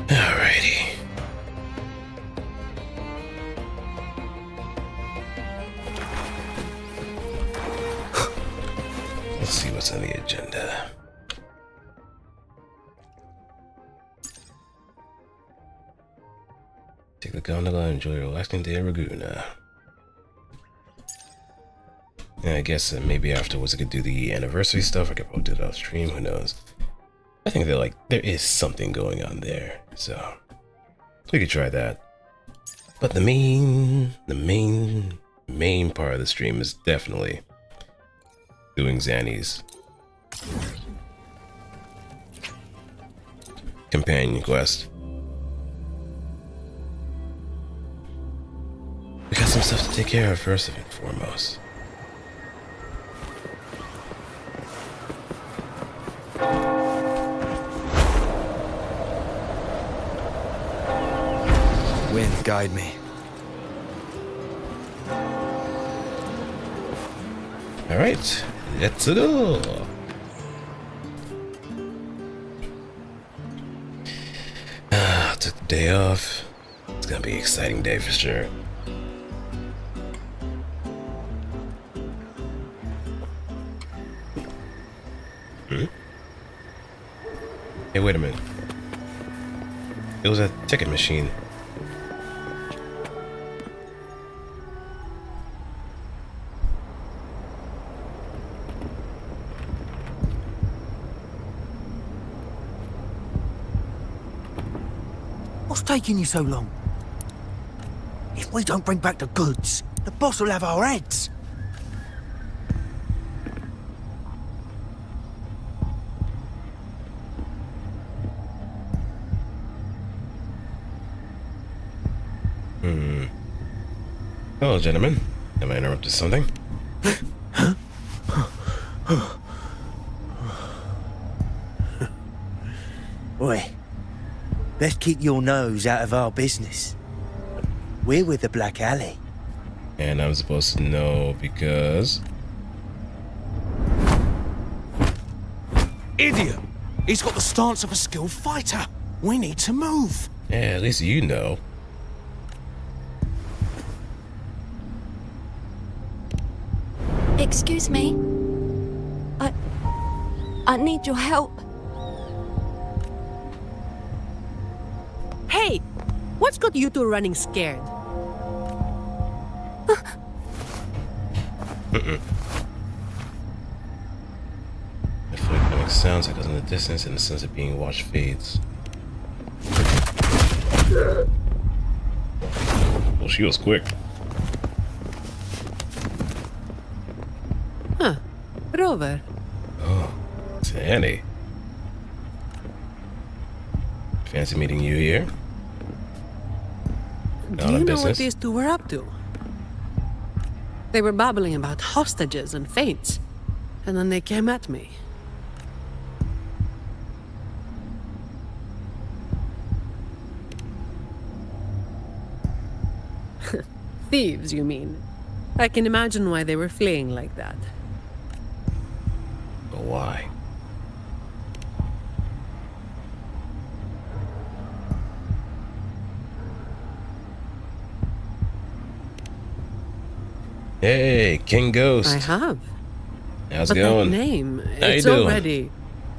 Alrighty. Let's see what's on the agenda. Take the gondola and enjoy a relaxing day at Laguna. And I guess maybe afterwards I could do the anniversary stuff. I could probably do it off stream, who knows. I think they're like, there is something going on there, so we could try that. But the main part of the stream is definitely doing Zani's companion quest. We got some stuff to take care of first and foremost. Wind, guide me. All right, let's go. Took the day off. It's gonna be an exciting day for sure. Hey, wait a minute. It was a ticket machine. What's taking you so long? If we don't bring back the goods, the boss will have our heads. Hello, gentlemen. Am I interrupted something? Oi, let's keep your nose out of our business. We're with the Black Alley. And I'm supposed to know because... Idiot! He's got the stance of a skilled fighter. We need to move. Yeah, at least you know. Excuse me. I need your help. Hey! What's got you two running scared? The flick makes sounds echoes in the distance and the sense of being watched fades. Well, she was quick. Huh. Rover. Oh, Zani. Fancy meeting you here. Do you know what these two were up to? They were babbling about hostages and fates, and then they came at me. Thieves, you mean? I can imagine why they were fleeing like that. But why? Hey, King Ghost. I have. How's But it going? that name, How you it's doing? already...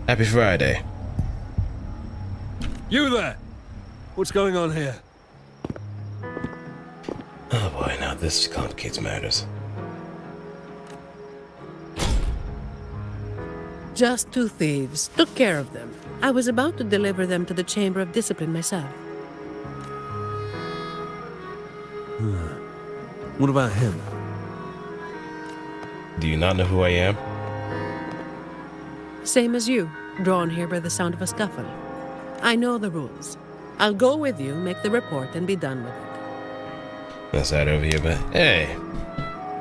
Happy Friday. You there! What's going on here? Oh boy, now this complicates matters. Just two thieves. Took care of them. I was about to deliver them to the Chamber of Discipline myself. What about him? Do you not know who I am? Same as you, drawn here by the sound of a scuffle. I know the rules. I'll go with you, make the report, and be done with it. That's that over here, but hey.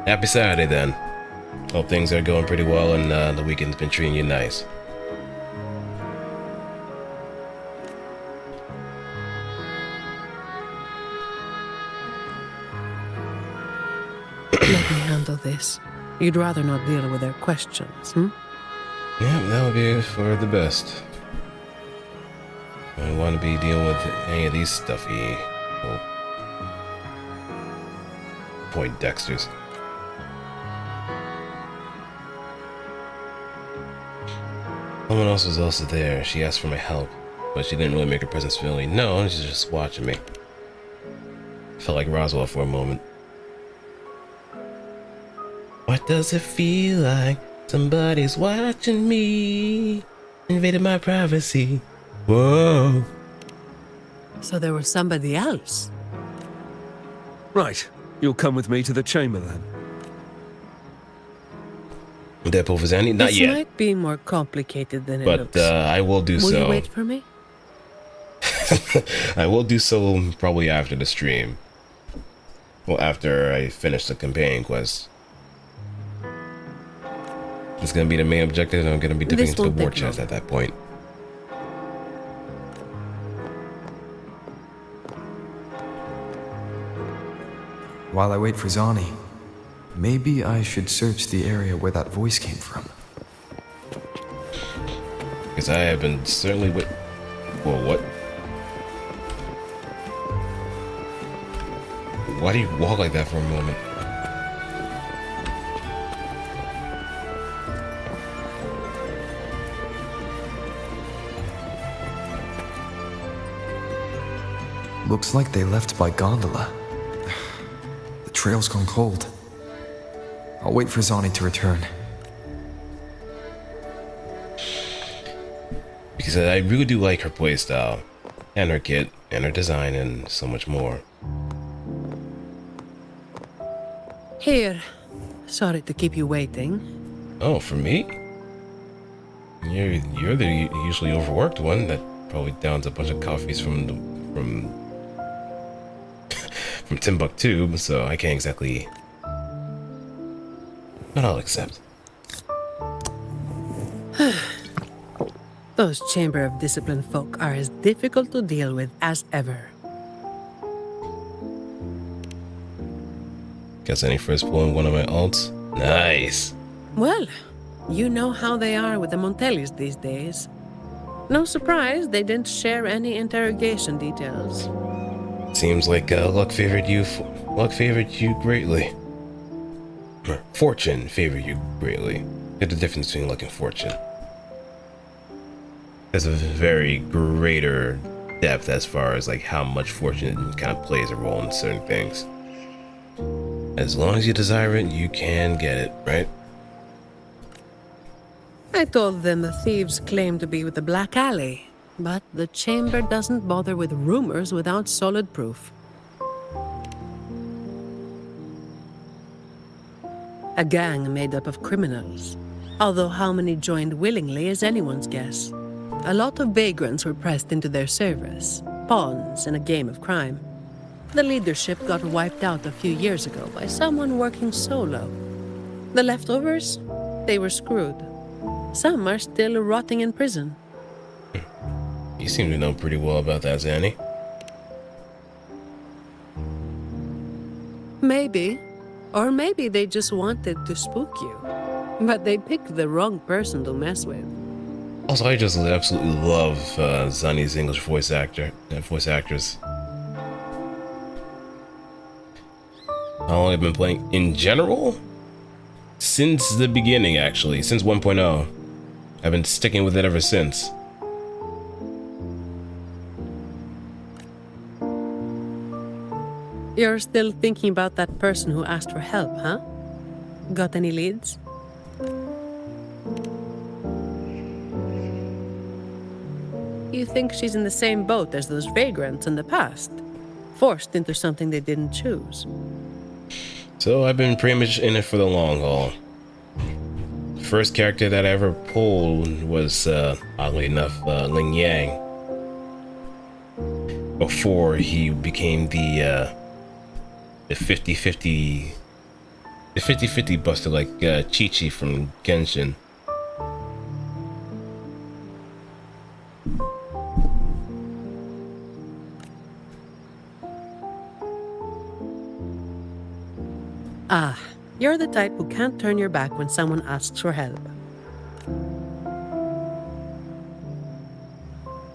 Happy Saturday then. Hope things are going pretty well and the weekend's been treating you nice. Let me handle this. You'd rather not deal with their questions, hmm? Yeah, that would be for the best. I don't want to be dealing with any of these stuffy little Poindexters. Someone else was also there. She asked for my help, but she didn't really make her presence feeling known. She's just watching me. Felt like Roswell for a moment. What does it feel like? Somebody's watching me. Invaded my privacy. Whoa. So there was somebody else. Right. You'll come with me to the chamber then. Deadpool for Zani? Not This yet. might be more complicated than it But looks. I will do Will so. you wait for me? I will do so probably after the stream. Well, after I finish the companion quest. It's gonna be the main objective, and I'm gonna be dipping This into the won't war take chest long. at that point. While I wait for Zani, maybe I should search the area where that voice came from. Because I have been certainly with. Well, what? Why do you walk like that for a moment? Looks like they left by gondola. The trail's gone cold. I'll wait for Zani to return. Because I really do like her playstyle, and her kit, and her design, and so much more. Here. Sorry to keep you waiting. Oh, for me? You're the usually overworked one that probably downs a bunch of coffees from Timbuktu, so I can't exactly. But I'll accept. Those Chamber of Discipline folk are as difficult to deal with as ever. Guess any first pull in one of my alts? Nice. Well, you know how they are with the Montellis these days. No surprise they didn't share any interrogation details. Seems like luck favored you. Luck favored you greatly. Or fortune favored you greatly. There's a difference between luck and fortune. There's a very greater depth as far as like how much fortune kind of plays a role in certain things. As long as you desire it, you can get it, right? I told them the thieves claimed to be with the Black Alley, but the Chamber doesn't bother with rumors without solid proof. A gang made up of criminals, although how many joined willingly is anyone's guess. A lot of vagrants were pressed into their service, pawns in a game of crime. The leadership got wiped out a few years ago by someone working solo. The leftovers? They were screwed. Some are still rotting in prison. You seem to know pretty well about that, Zani. Maybe. Or maybe they just wanted to spook you. But they picked the wrong person to mess with. Also, I just absolutely love Zani's English voice actress. How long have I been playing? In general? Since the beginning, actually. Since 1.0. I've been sticking with it ever since. You're still thinking about that person who asked for help, huh? Got any leads? You think she's in the same boat as those vagrants in the past? Forced into something they didn't choose. So I've been pretty much in it for the long haul. First character that I ever pulled was, oddly enough, Ling Yang. Before he became the 50-50 The 50-50 buster like Chi-Chi from Genshin. Ah, you're the type who can't turn your back when someone asks for help.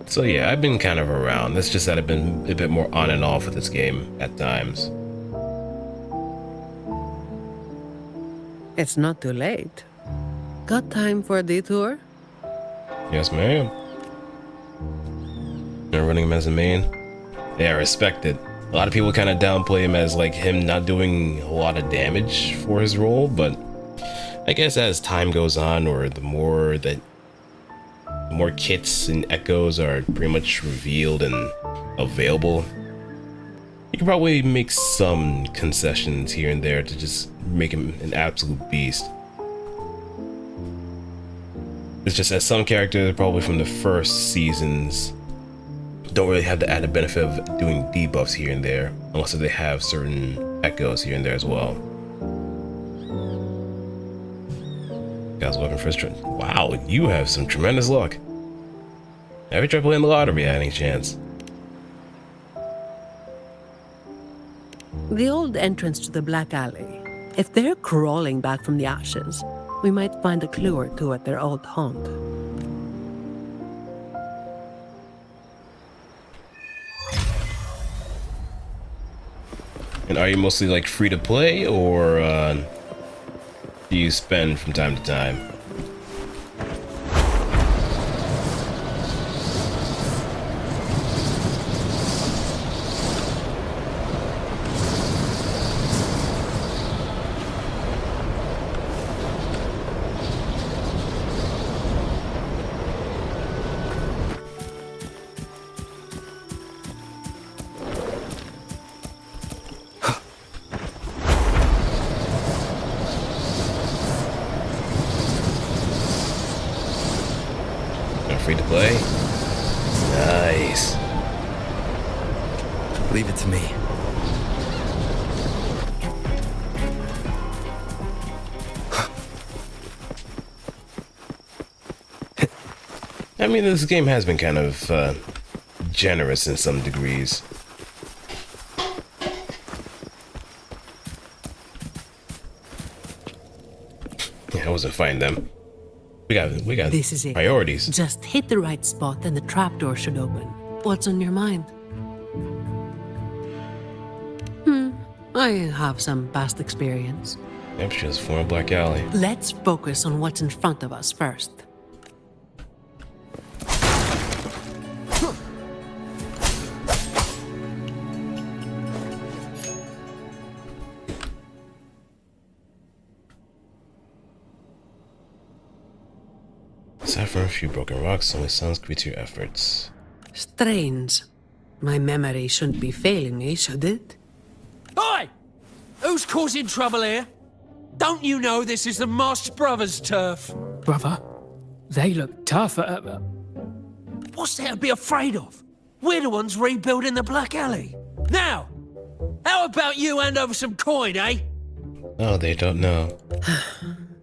So yeah, I've been kind of around. It's just that I've been a bit more on and off with this game at times. It's not too late. Got time for a detour? Yes, ma'am. You're running him as a main? Yeah, I respect it. A lot of people kind of downplay him as like him not doing a lot of damage for his role, but I guess as time goes on, or the more kits and echoes are pretty much revealed and available, you can probably make some concessions here and there to just make him an absolute beast. It's just that some characters, probably from the first seasons, don't really have the added benefit of doing debuffs here and there, unless they have certain echoes here and there as well. Guys, welcome first try. Wow, you have some tremendous luck. Have you tried playing the lottery at any chance? The old entrance to the Black Alley. If they're crawling back from the ashes, we might find a clue or two at their old haunt. And are you mostly like free to play, or do you spend from time to time? Free to play? Nice. Leave it to me. I mean, this game has been kind of generous in some degrees. Yeah, I wasn't fighting them. We got This is it. priorities. Just hit the right spot and the trapdoor should open. What's on your mind? I have some past experience. Yep, she was former Black Alley. Let's focus on what's in front of us first. Aside from a few broken rocks, only sounds greet your efforts. Strange. My memory shouldn't be failing me, should it? Oi! Who's causing trouble here? Don't you know this is the Marsh Brothers' turf? Brother, they look tough. What's there to be afraid of? We're the ones rebuilding the Black Alley. Now, how about you hand over some coin, eh? Oh, they don't know.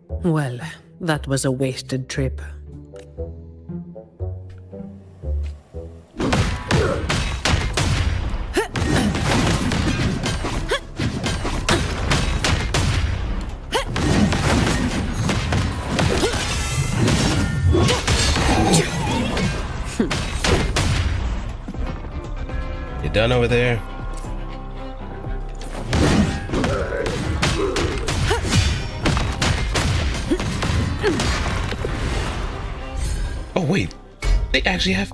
Well, that was a wasted trip. You done over there? Oh wait, they actually have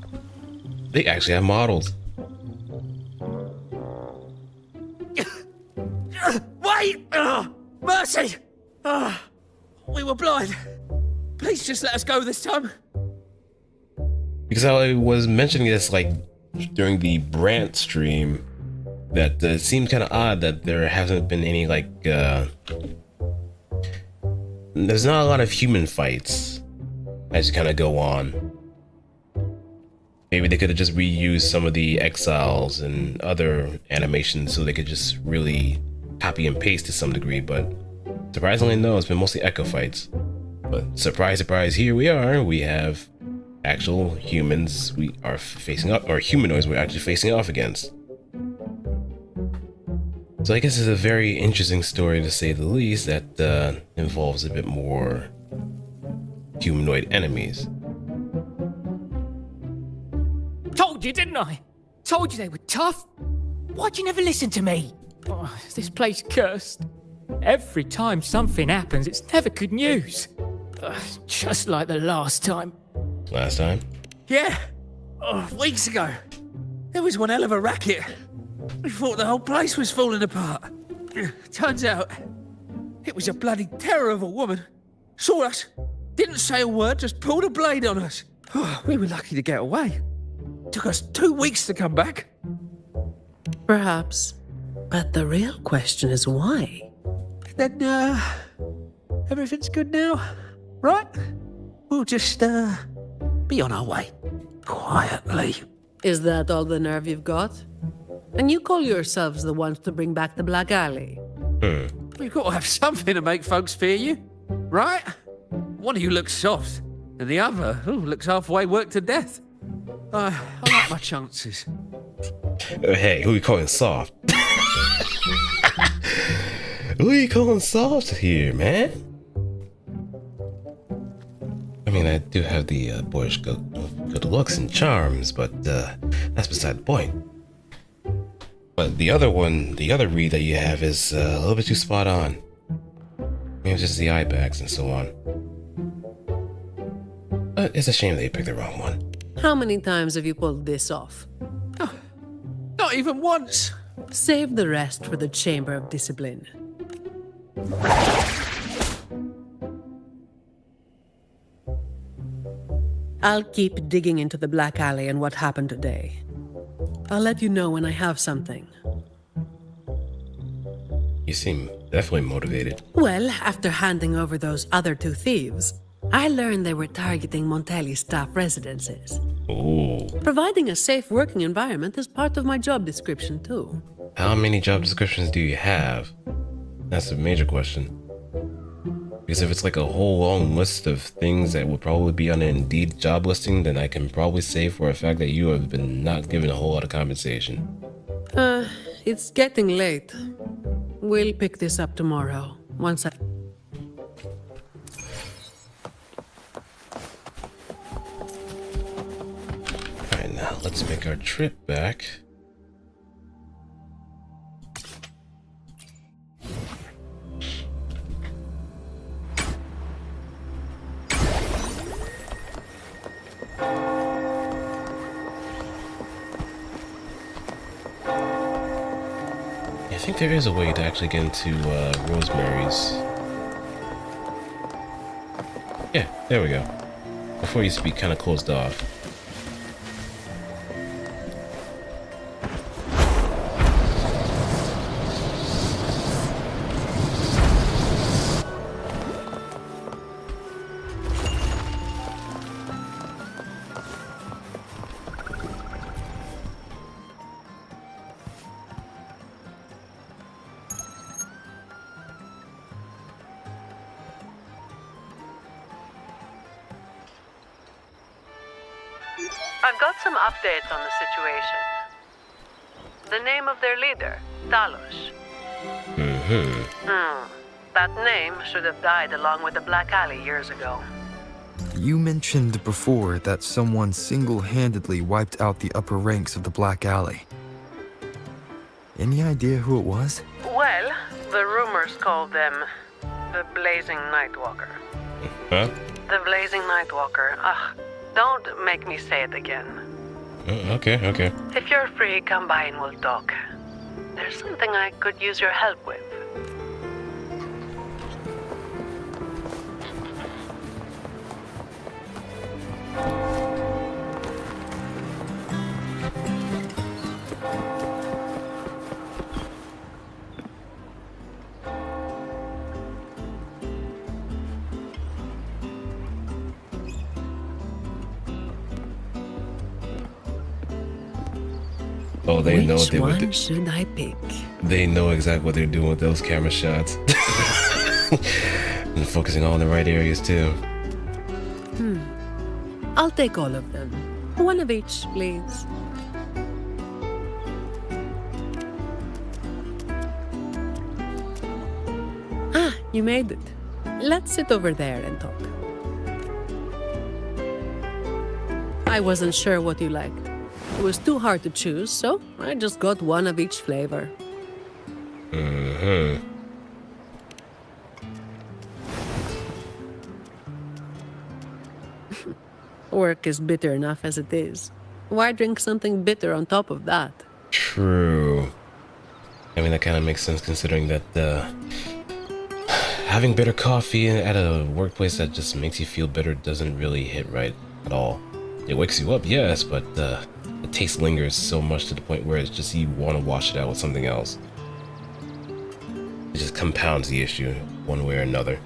models. Wait! Mercy! We were blind. Please just let us go this time. Because I was mentioning this like during the Brant stream, that it seemed kind of odd that there hasn't been any like there's not a lot of human fights as you kind of go on. Maybe they could have just reused some of the exiles and other animations so they could just really copy and paste to some degree, but Surprisingly, no, it's been mostly echo fights. But surprise, surprise, here we are. We have actual humans we are facing up, or humanoids we're actually facing off against. So I guess it's a very interesting story to say the least that involves a bit more humanoid enemies. Told you, didn't I? Told you they were tough. Why'd you never listen to me? Oh, this place cursed. Every time something happens, it's never good news. Just like the last time. Last time? Yeah. Oh, weeks ago. There was one hell of a racket. We thought the whole place was falling apart. Turns out, it was a bloody terror of a woman. Saw us, didn't say a word, just pulled a blade on us. Oh, we were lucky to get away. Took us 2 weeks to come back. Perhaps. But the real question is why? Then, everything's good now, right? We'll just, be on our way. Quietly. Is that all the nerve you've got? And you call yourselves the ones to bring back the Black Alley? We've got to have something to make folks fear you, right? One of you looks soft, and the other looks halfway worked to death. I like my chances. Hey, who you calling soft? Who you calling soft here, man? I mean, I do have the boyish good looks and charms, but that's beside the point. But the other read that you have is a little bit too spot on. Maybe it's just the eye bags and so on. But it's a shame that you picked the wrong one. How many times have you pulled this off? Not even once. Save the rest for the Chamber of Discipline. I'll keep digging into the Black Alley and what happened today. I'll let you know when I have something. You seem definitely motivated. Well, after handing over those other 2 thieves, I learned they were targeting Montelli's staff residences. Ooh. Providing a safe working environment is part of my job description, too. How many job descriptions do you have? That's a major question. Because if it's like a whole long list of things that would probably be on an Indeed job listing, then I can probably say for a fact that you have been not given a whole lot of compensation. It's getting late. We'll pick this up tomorrow, once I... Alright, now let's make our trip back. I think there is a way to actually get into Rosemary's. Yeah, there we go. Before it used to be kind of closed off. I've got some updates on the situation. The name of their leader, Talos. That name should have died along with the Black Alley years ago. You mentioned before that someone single-handedly wiped out the upper ranks of the Black Alley. Any idea who it was? Well, the rumors called them the Blazing Nightwalker. Huh? The Blazing Nightwalker. Don't make me say it again. Okay. If you're free, come by and we'll talk. There's something I could use your help with. Oh, they know Which what they would one do. should I pick? They know exactly what they're doing with those camera shots. And focusing all in the right areas too. I'll take all of them. One of each, please. Ah, you made it. Let's sit over there and talk. I wasn't sure what you liked. It was too hard to choose, so I just got one of each flavor. Mm-hmm. Work is bitter enough as it is. Why drink something bitter on top of that? True. I mean, that kind of makes sense considering that having bitter coffee at a workplace that just makes you feel bitter doesn't really hit right at all. It wakes you up, yes, but the taste lingers so much to the point where it's just you want to wash it out with something else. It just compounds the issue one way or another.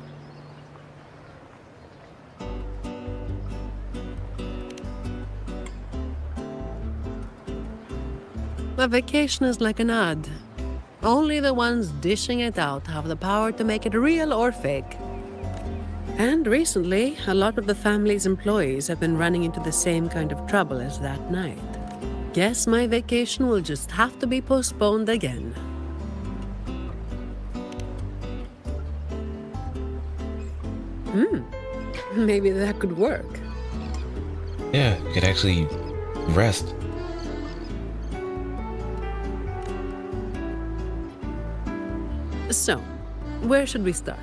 A vacation is like an ad. Only the ones dishing it out have the power to make it real or fake. And recently, a lot of the family's employees have been running into the same kind of trouble as that night. Guess my vacation will just have to be postponed again. Maybe that could work. Yeah, you could actually rest. So, where should we start?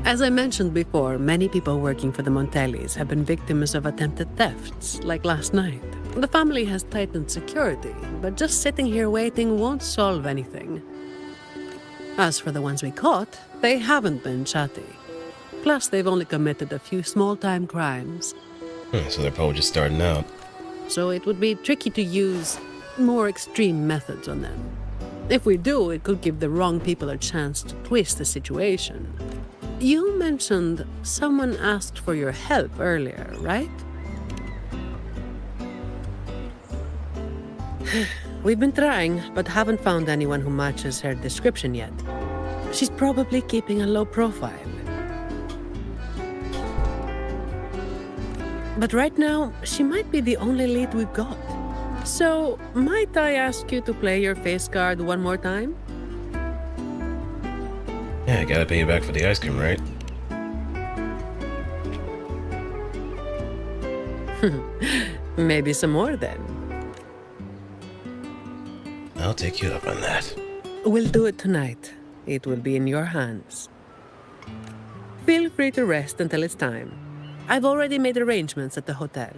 As I mentioned before, many people working for the Montellis have been victims of attempted thefts, like last night. The family has tightened security, but just sitting here waiting won't solve anything. As for the ones we caught, they haven't been chatty. Plus, they've only committed a few small-time crimes. So they're probably just starting out. So it would be tricky to use more extreme methods on them. If we do, it could give the wrong people a chance to twist the situation. You mentioned someone asked for your help earlier, right? We've been trying, but haven't found anyone who matches her description yet. She's probably keeping a low profile. But right now, she might be the only lead we've got. So, might I ask you to play your face card one more time? Yeah, I gotta pay you back for the ice cream, right? Maybe some more then. I'll take you up on that. We'll do it tonight. It will be in your hands. Feel free to rest until it's time. I've already made arrangements at the hotel.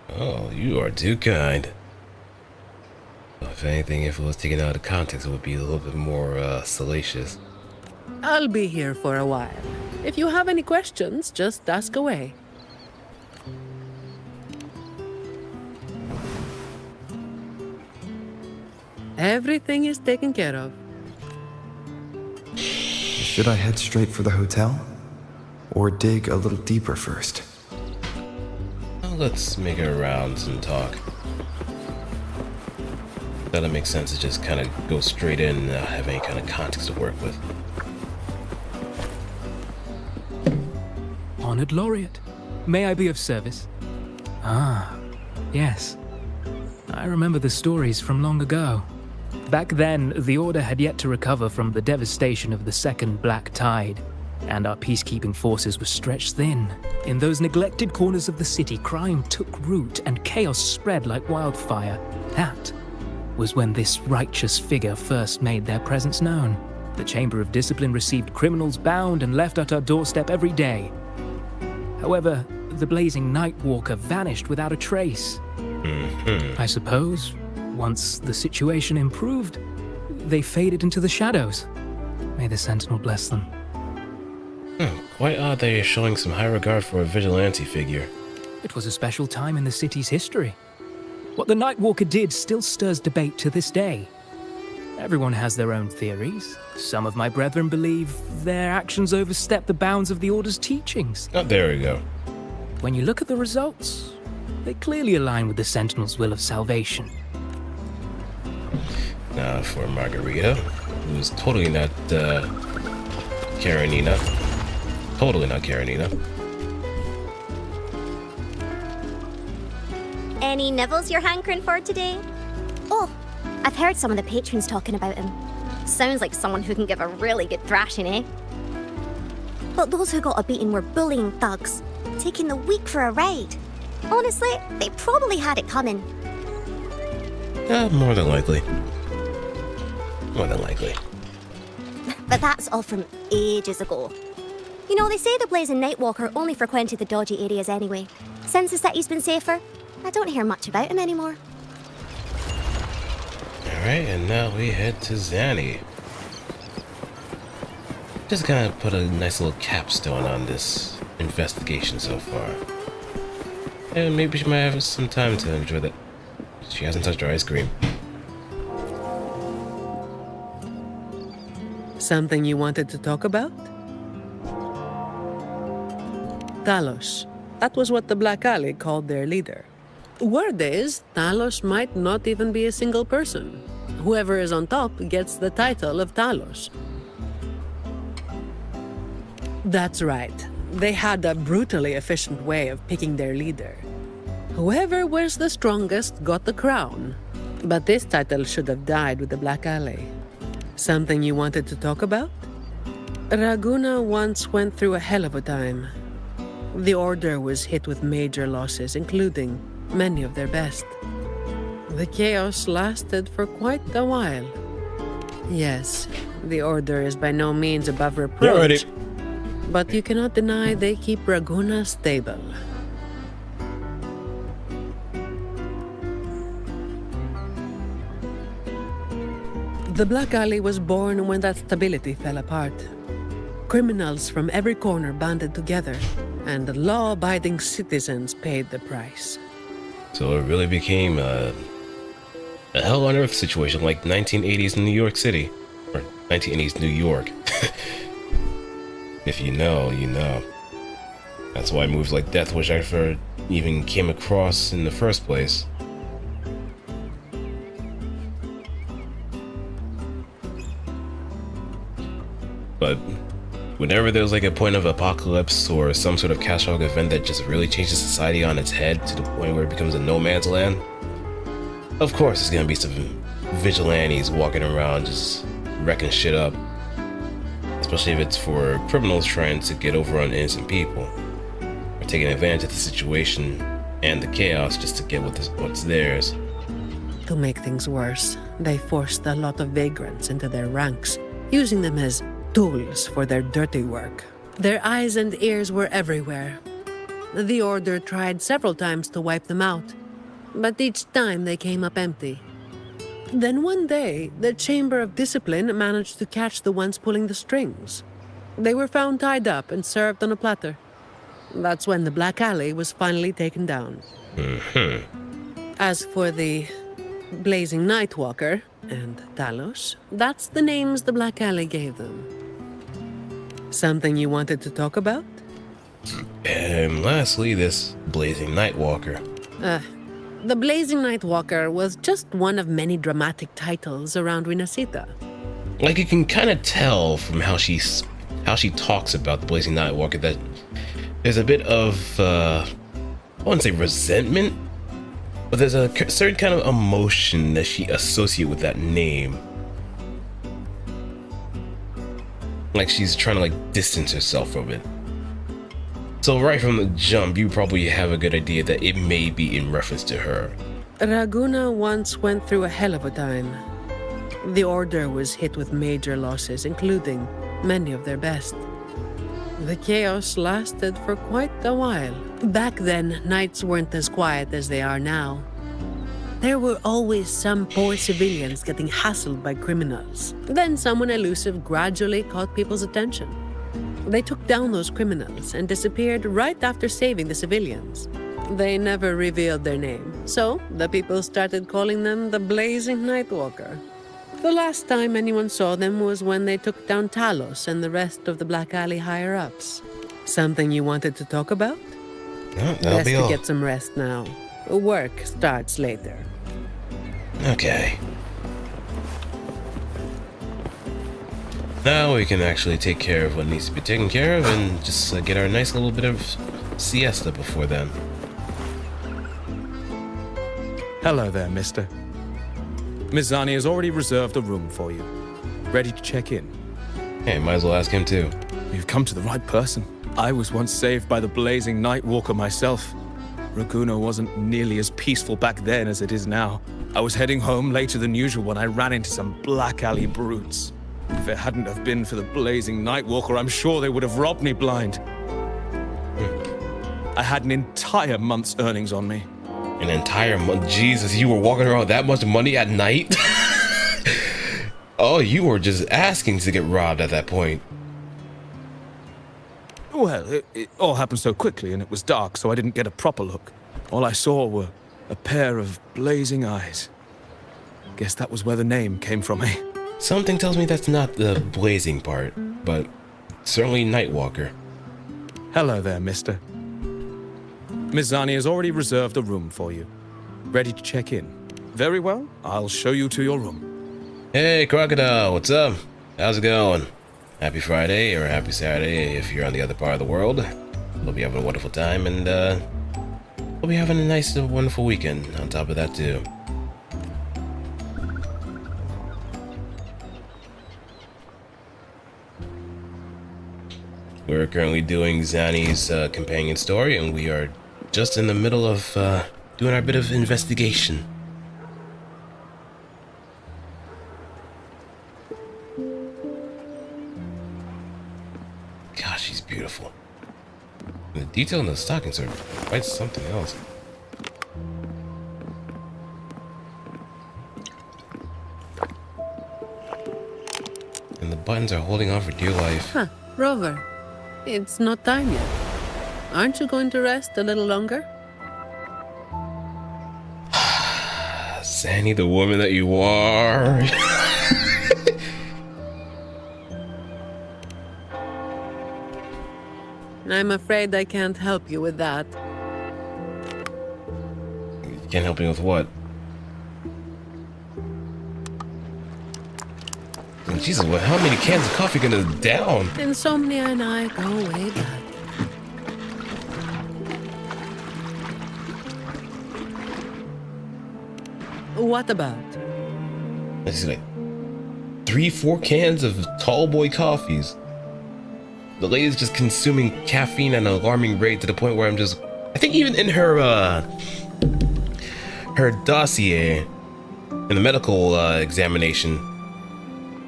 Oh, you are too kind. Well, if anything, if it was taken out of context, it would be a little bit more salacious. I'll be here for a while. If you have any questions, just ask away. Everything is taken care of. Should I head straight for the hotel? Or dig a little deeper first? Well, let's make our rounds and talk. That makes sense to just kind of go straight in and not have any kind of context to work with. Honored Laureate, may I be of service? Ah, yes. I remember the stories from long ago. Back then, the Order had yet to recover from the devastation of the Second Black Tide, and our peacekeeping forces were stretched thin. In those neglected corners of the city, crime took root and chaos spread like wildfire. That was when this righteous figure first made their presence known. The Chamber of Discipline received criminals bound and left at our doorstep every day. However, the blazing Nightwalker vanished without a trace. I suppose, once the situation improved, they faded into the shadows. May the Sentinel bless them. Quite odd they are showing some high regard for a vigilante figure. It was a special time in the city's history. What the Nightwalker did still stirs debate to this day. Everyone has their own theories. Some of my brethren believe their actions overstep the bounds of the Order's teachings. Oh, there we go. When you look at the results, they clearly align with the Sentinel's will of salvation. Now for Margarita. It was totally not Karenina. Totally not Karenina. Any nibbles you're hankering for today? Oh, I've heard some of the patrons talking about him. Sounds like someone who can give a really good thrashing, eh? But those who got a beating were bullying thugs, taking the weak for a ride. Honestly, they probably had it coming. More than likely. More than likely. But that's all from ages ago. You know, they say the Blazing Nightwalker only frequented the dodgy areas anyway. Since the city's been safer, I don't hear much about him anymore. Alright, and now we head to Zani. Just kind of put a nice little capstone on this investigation so far. And maybe she might have some time to enjoy that. She hasn't touched her ice cream. Something you wanted to talk about? Talos. That was what the Black Alley called their leader. Word is, Talos might not even be a single person. Whoever is on top gets the title of Talos. That's right. They had a brutally efficient way of picking their leader. Whoever was the strongest got the crown. But this title should have died with the Black Alley. Something you wanted to talk about? Raguna once went through a hell of a time. The Order was hit with major losses, including many of their best. The chaos lasted for quite a while. Yes, the Order is by no means above reproach, but you cannot deny they keep Raguna stable. The Black Alley was born when that stability fell apart. Criminals from every corner banded together, and law-abiding citizens paid the price. So it really became a hell on earth situation like 1980s in New York City. Or 1980s New York. If you know, you know. That's why movies like Death Wish ever even came across in the first place. But whenever there's like a point of apocalypse or some sort of catastrophic event that just really changes society on its head to the point where it becomes a no man's land, of course there's gonna be some vigilantes walking around just wrecking shit up. Especially if it's for criminals trying to get over on innocent people, or taking advantage of the situation and the chaos just to get what's theirs. To make things worse, they forced a lot of vagrants into their ranks, using them as tools for their dirty work. Their eyes and ears were everywhere. The Order tried several times to wipe them out, but each time they came up empty. Then one day, the Chamber of Discipline managed to catch the ones pulling the strings. They were found tied up and served on a platter. That's when the Black Alley was finally taken down. As for the Blazing Nightwalker and Talos, that's the names the Black Alley gave them. Something you wanted to talk about? And lastly, this Blazing Nightwalker. The Blazing Nightwalker was just one of many dramatic titles around Winasita. Like, you can kind of tell from how she talks about the Blazing Nightwalker that there's a bit of, I wouldn't say resentment, but there's a certain kind of emotion that she associates with that name. Like she's trying to like distance herself from it. So right from the jump, you probably have a good idea that it may be in reference to her. Raguna once went through a hell of a time. The Order was hit with major losses, including many of their best. The chaos lasted for quite a while. Back then, nights weren't as quiet as they are now. There were always some poor civilians getting hassled by criminals. Then someone elusive gradually caught people's attention. They took down those criminals and disappeared right after saving the civilians. They never revealed their name, so the people started calling them the Blazing Nightwalker. The last time anyone saw them was when they took down Talos and the rest of the Black Alley higher-ups. Something you wanted to talk about? No, that'll Best be to all. get some rest now. Work starts later. Okay. Now we can actually take care of what needs to be taken care of and just get our nice little bit of siesta before then. Hello there, mister. Miss Zani has already reserved a room for you. Ready to check in. Hey, might as well ask him too. You've come to the right person. I was once saved by the blazing night walker myself. Raguno wasn't nearly as peaceful back then as it is now. I was heading home later than usual when I ran into some black alley brutes. If it hadn't have been for the blazing night walker, I'm sure they would have robbed me blind. I had an entire month's earnings on me. An entire month? Jesus, you were walking around with that much money at night? Oh, you were just asking to get robbed at that point. Well, it all happened so quickly and it was dark, so I didn't get a proper look. All I saw were a pair of blazing eyes. Guess that was where the name came from, eh? Something tells me that's not the blazing part, but certainly Nightwalker. Hello there, mister. Miss Zani has already reserved a room for you. Ready to check in. Very well, I'll show you to your room. Hey, Crocodile, what's up? How's it going? Happy Friday or happy Saturday if you're on the other part of the world. Hope you're having a wonderful time and hope you're having a nice and wonderful weekend on top of that too. We're currently doing Zani's companion story, and we are just in the middle of doing our bit of investigation. Gosh, she's beautiful. And the detail in the stockings are quite something else. And the buttons are holding on for dear life. Huh, Rover. It's not time yet. Aren't you going to rest a little longer? Zani, the woman that you are. I'm afraid I can't help you with that. You can't help me with what? Jesus, what? How many cans of coffee gonna down? Insomnia and I go way back. What about? Let's see, like 3-4 cans of tall boy coffees. The lady's just consuming caffeine at an alarming rate to the point where I think even in her her dossier in the medical examination,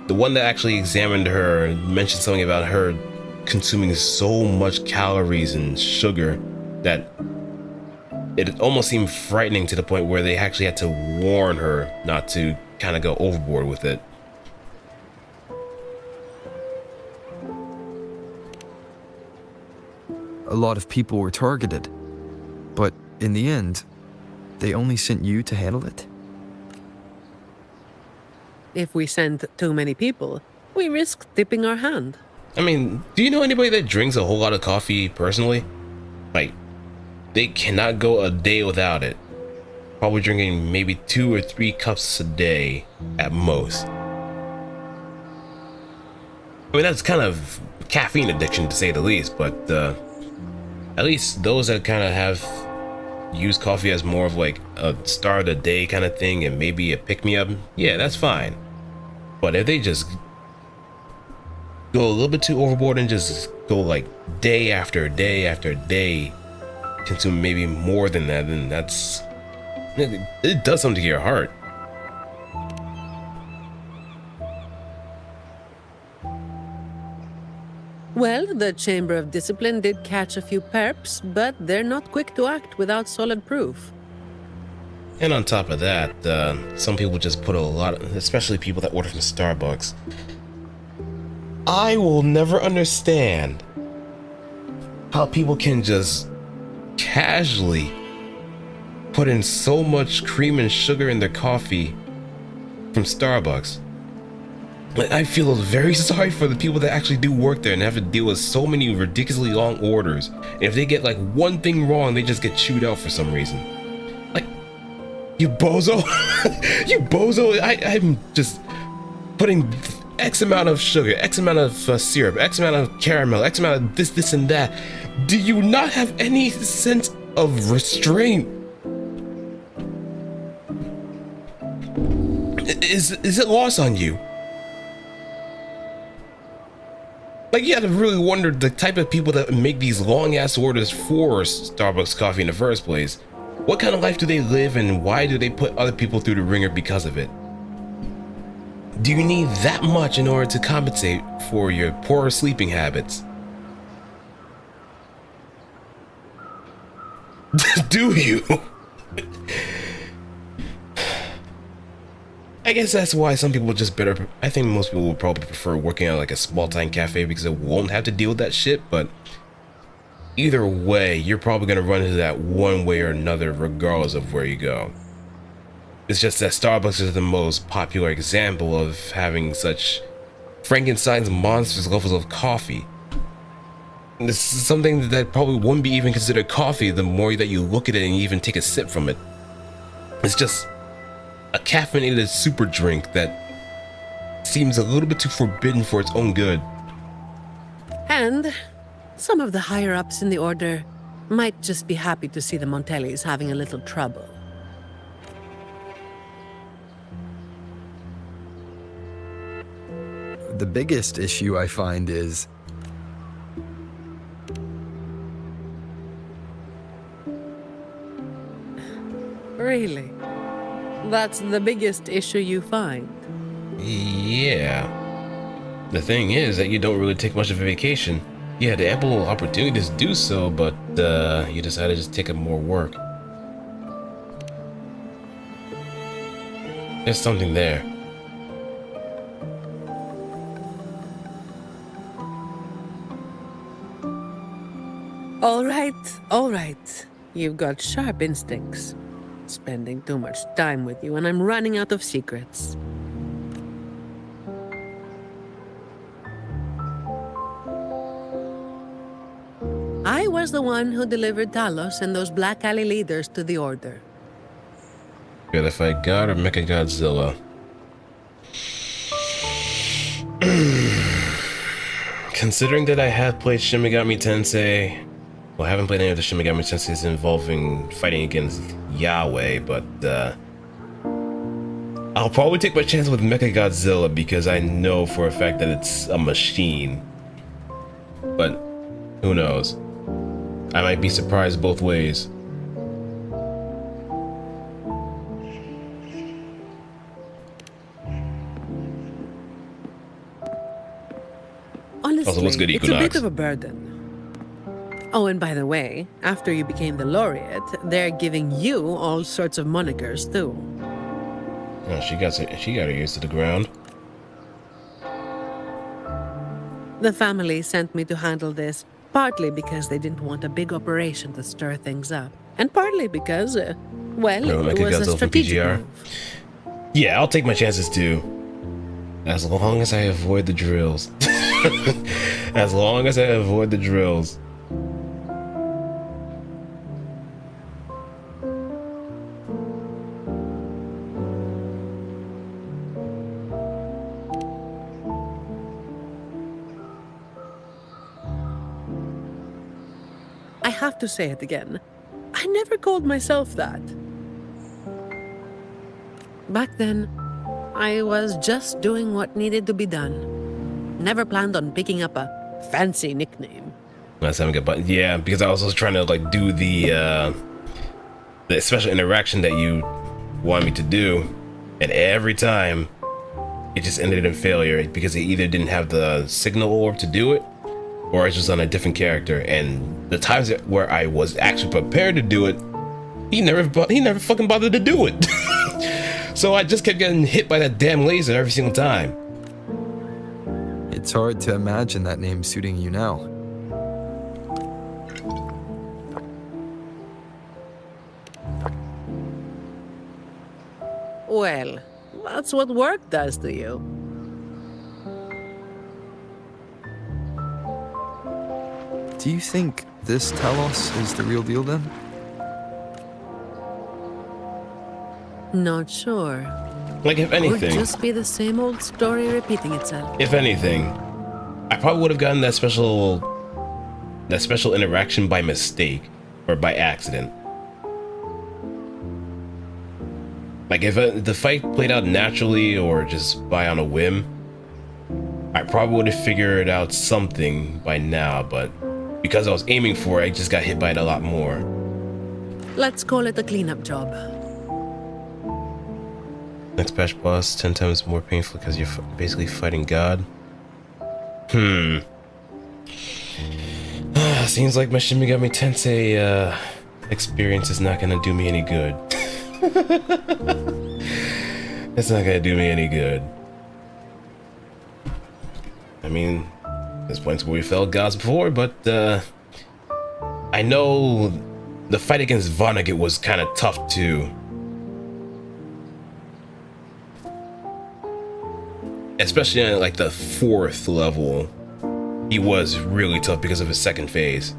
the one that actually examined her mentioned something about her consuming so much calories and sugar that it almost seemed frightening to the point where they actually had to warn her not to kind of go overboard with it. A lot of people were targeted, but in the end, they only sent you to handle it? If we send too many people, we risk tipping our hand. I mean, do you know anybody that drinks a whole lot of coffee personally? Like, they cannot go a day without it. Probably drinking maybe 2 or 3 cups a day at most. I mean, that's kind of caffeine addiction to say the least, but at least those that kind of have used coffee as more of like a start of the day kind of thing and maybe a pick-me-up, yeah, that's fine. But if they just go a little bit too overboard and just go like day after day after day, consume maybe more than that, then it does something to your heart. Well, the Chamber of Discipline did catch a few perps, but they're not quick to act without solid proof. And on top of that, some people just put a lot, especially people that order from Starbucks. I will never understand how people can just casually put in so much cream and sugar in their coffee from Starbucks. Like, I feel very sorry for the people that actually do work there and have to deal with so many ridiculously long orders. And if they get like one thing wrong, they just get chewed out for some reason. Like, you bozo, you bozo! I'm just putting X amount of sugar, X amount of syrup, X amount of caramel, X amount of this, and that. Do you not have any sense of restraint? Is it lost on you? Like, you gotta really wonder the type of people that make these long ass orders for Starbucks coffee in the first place. What kind of life do they live, and why do they put other people through the ringer because of it? Do you need that much in order to compensate for your poor sleeping habits? Do you? I guess that's why some people just better. I think most people would probably prefer working at like a small time cafe because it won't have to deal with that shit. But either way, you're probably gonna run into that one way or another, regardless of where you go. It's just that Starbucks is the most popular example of having such Frankenstein's monstrous levels of coffee. This is something that probably wouldn't be even considered coffee the more that you look at it and even take a sip from it. It's just a caffeinated super drink that seems a little bit too forbidden for its own good. And some of the higher-ups in the order might just be happy to see the Montellis having a little trouble. The biggest issue I find is Really? That's the biggest issue you find? Yeah. The thing is that you don't really take much of a vacation. You had ample opportunities to do so, but you decided to just take up more work. There's something there. All right. You've got sharp instincts. Spending too much time with you, and I'm running out of secrets. I was the one who delivered Talos and those Black Alley leaders to the Order. Gotta fight God or Mechagodzilla? Considering that I have played Shin Megami Tensei, well, I haven't played any of the Shin Megami Tenseis involving fighting against Yahweh, but I'll probably take my chance with Mechagodzilla because I know for a fact that it's a machine. But who knows? I might be surprised both ways. Honestly, Also, what's good, it's a bit Equinox? of a burden. Oh, and by the way, after you became the laureate, they're giving you all sorts of monikers too. Oh, she got her ears to the ground. The family sent me to handle this, partly because they didn't want a big operation to stir things up, and partly because, well, No, it was a Mechagodzilla from strategic PGR. move. Yeah, I'll take my chances too. As long as I avoid the drills. As long as I avoid the drills. I have to say it again. I never called myself that. Back then, I was just doing what needed to be done. Never planned on picking up a fancy nickname. Last time I got button. Yeah, because I was also trying to like do the special interaction that you wanted me to do, and every time it just ended in failure because it either didn't have the signal orb to do it, or it's just on a different character. And the times where I was actually prepared to do it, he never fucking bothered to do it. So I just kept getting hit by that damn laser every single time. it's hard to imagine that name suiting you now. Well, that's what work does to you. Do you think this Talos is the real deal then? Not sure. Like, if Would anything, just be the same old story repeating itself. if anything, I probably would have gotten that special interaction by mistake or by accident. Like, if the fight played out naturally or just by on a whim, I probably would have figured out something by now, but because I was aiming for it, I just got hit by it a lot more. Let's call it a cleanup job. Next patch boss, 10 times more painful because you're basically fighting God. Seems like my Shin Megami Tensei experience is not gonna do me any good. It's not gonna do me any good. I mean, there's points where we felt gods before, but I know the fight against Vonnegut was kind of tough too. Especially at like the 4th level, he was really tough because of his second phase.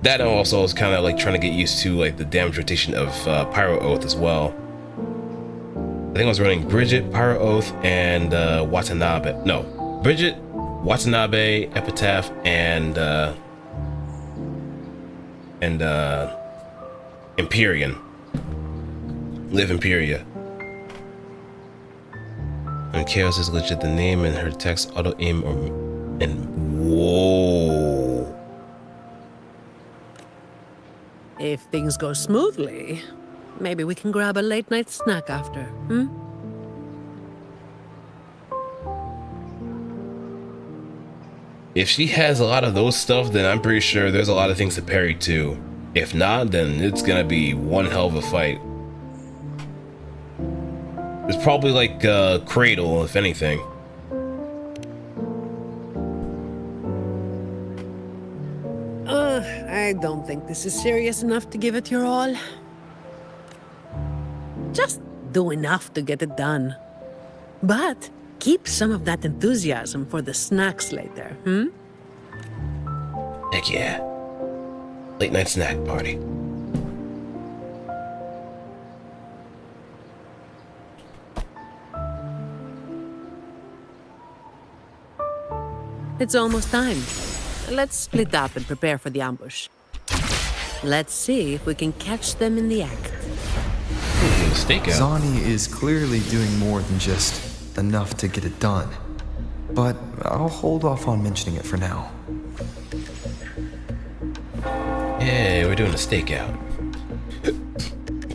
That also was kind of like trying to get used to like the damage rotation of Pyro Oath as well. I think I was running Bridget, Pyro Oath, and Watanabe. No, Bridget, Watanabe, Epitaph, and Empyrean. Live Imperia. And Chaos is legit the name, and her text auto aim and whoa. If things go smoothly, maybe we can grab a late night snack after, hmm? If she has a lot of those stuff, then I'm pretty sure there's a lot of things to parry too. If not, then it's gonna be one hell of a fight. It's probably like Cradle, if anything. I don't think this is serious enough to give it your all. Just do enough to get it done. But keep some of that enthusiasm for the snacks later, hmm? Heck yeah. Late night snack party. It's almost time. Let's split up and prepare for the ambush. Let's see if we can catch them in the act. Stakeout. Zani is clearly doing more than just enough to get it done. But I'll hold off on mentioning it for now. Yeah, we're doing a stakeout.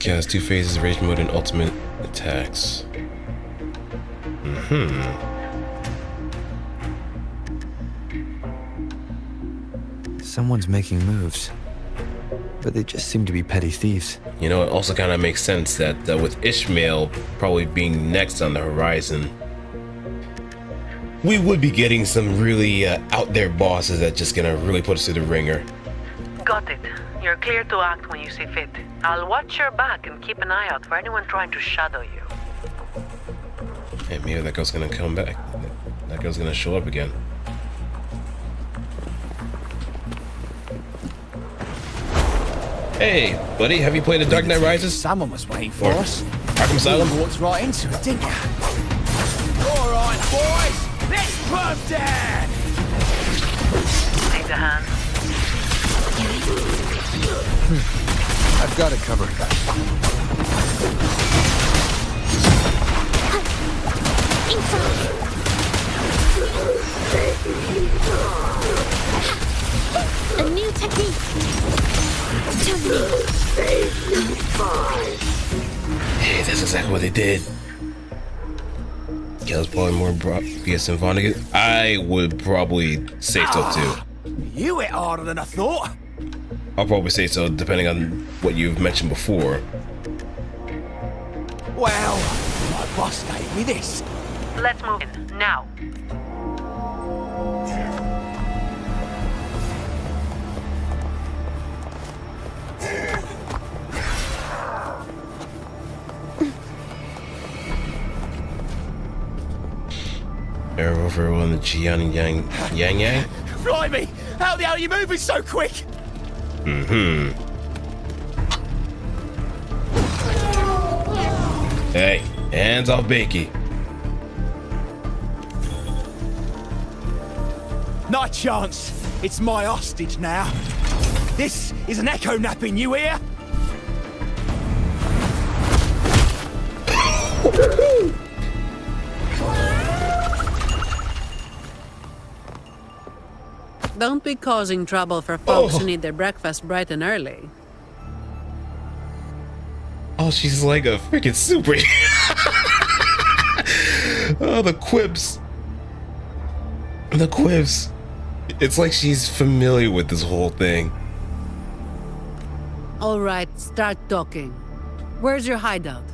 Chaos 2 phases, rage mode, and ultimate attacks. Someone's making moves, but they just seem to be petty thieves. You know, it also kind of makes sense that with Ishmael probably being next on the horizon, we would be getting some really out there bosses that just gonna really put us through the ringer. Got it. You're clear to act when you see fit. I'll watch your back and keep an eye out for anyone trying to shadow you. Hey, maybe that girl's gonna come back. That girl's gonna show up again. Hey, buddy, have you played The Dark Knight Rises? Someone was waiting for us. Arkham Asylum? You walked right into it, didn't you? All right, boys, let's put 'em down. Need a hand. I've got it covered. A new technique. Hey, that's exactly what they did. Kills probably more obvious than Vonnegut. I would probably say so too. You hit harder than I thought. I'll probably say so, depending on what you've mentioned before. Well, my boss gave me this. Let's move in, now. Air over on the Jian Yang. Blimey, how the hell are you moving so quick? Hey, Hands off Bakey. Not a chance. It's my hostage now. This is an echo napping, you hear? Don't be causing trouble for folks who need their breakfast bright and early. Oh, she's like a freaking super. Oh, the quips. The quips. It's like she's familiar with this whole thing. All right, start talking. Where's your hideout?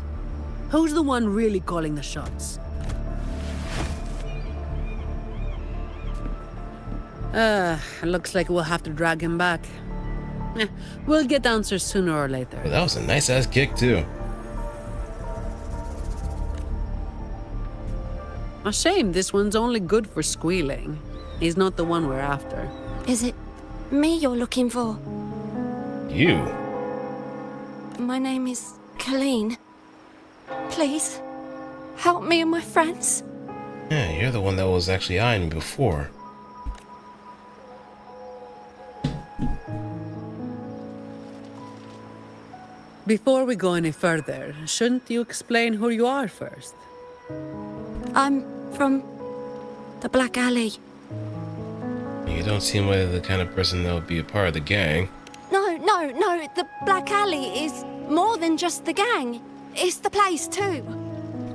Who's the one really calling the shots? Looks like we'll have to drag him back. We'll get answers sooner or later. Well, that was a nice ass kick too. A shame this one's only good for squealing. He's not the one we're after. Is it me you're looking for? You? My name is Colleen. Please, help me and my friends. Yeah, you're the one that was actually eyeing me before. Before we go any further, shouldn't you explain who you are first? I'm from the Black Alley. You don't seem like the kind of person that would be a part of the gang. No. The Black Alley is more than just the gang. It's the place too.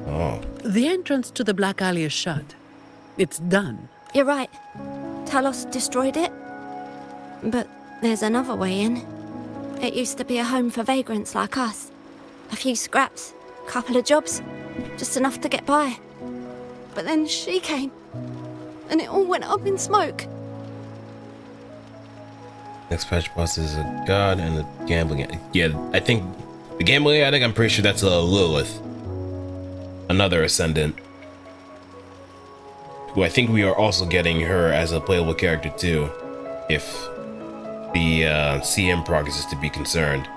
Oh. The entrance to the Black Alley is shut. It's done. You're right. Talos destroyed it. But there's another way in. It used to be a home for vagrants like us. A few scraps, couple of jobs, just enough to get by. But then she came, and it all went up in smoke. Next patch boss is a god and a gambling. Yeah, I think the gambling addict, I'm pretty sure that's a Lilith. Another ascendant. Who I think we are also getting her as a playable character too. If the CM progress is to be concerned.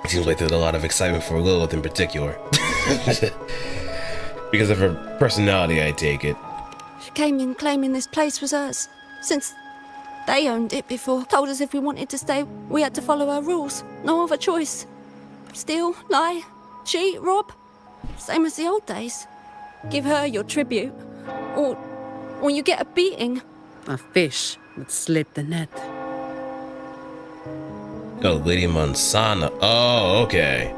It seems like there's a lot of excitement for Lilith in particular. Because of her personality, I take it. She came in claiming this place was hers, since they owned it before. Told us if we wanted to stay, we had to follow her rules. No other choice. Steal, lie, cheat, rob. Same as the old days. Give her your tribute, or you get a beating. A fish that slipped the net. Oh, Lady Mansana. Oh, okay.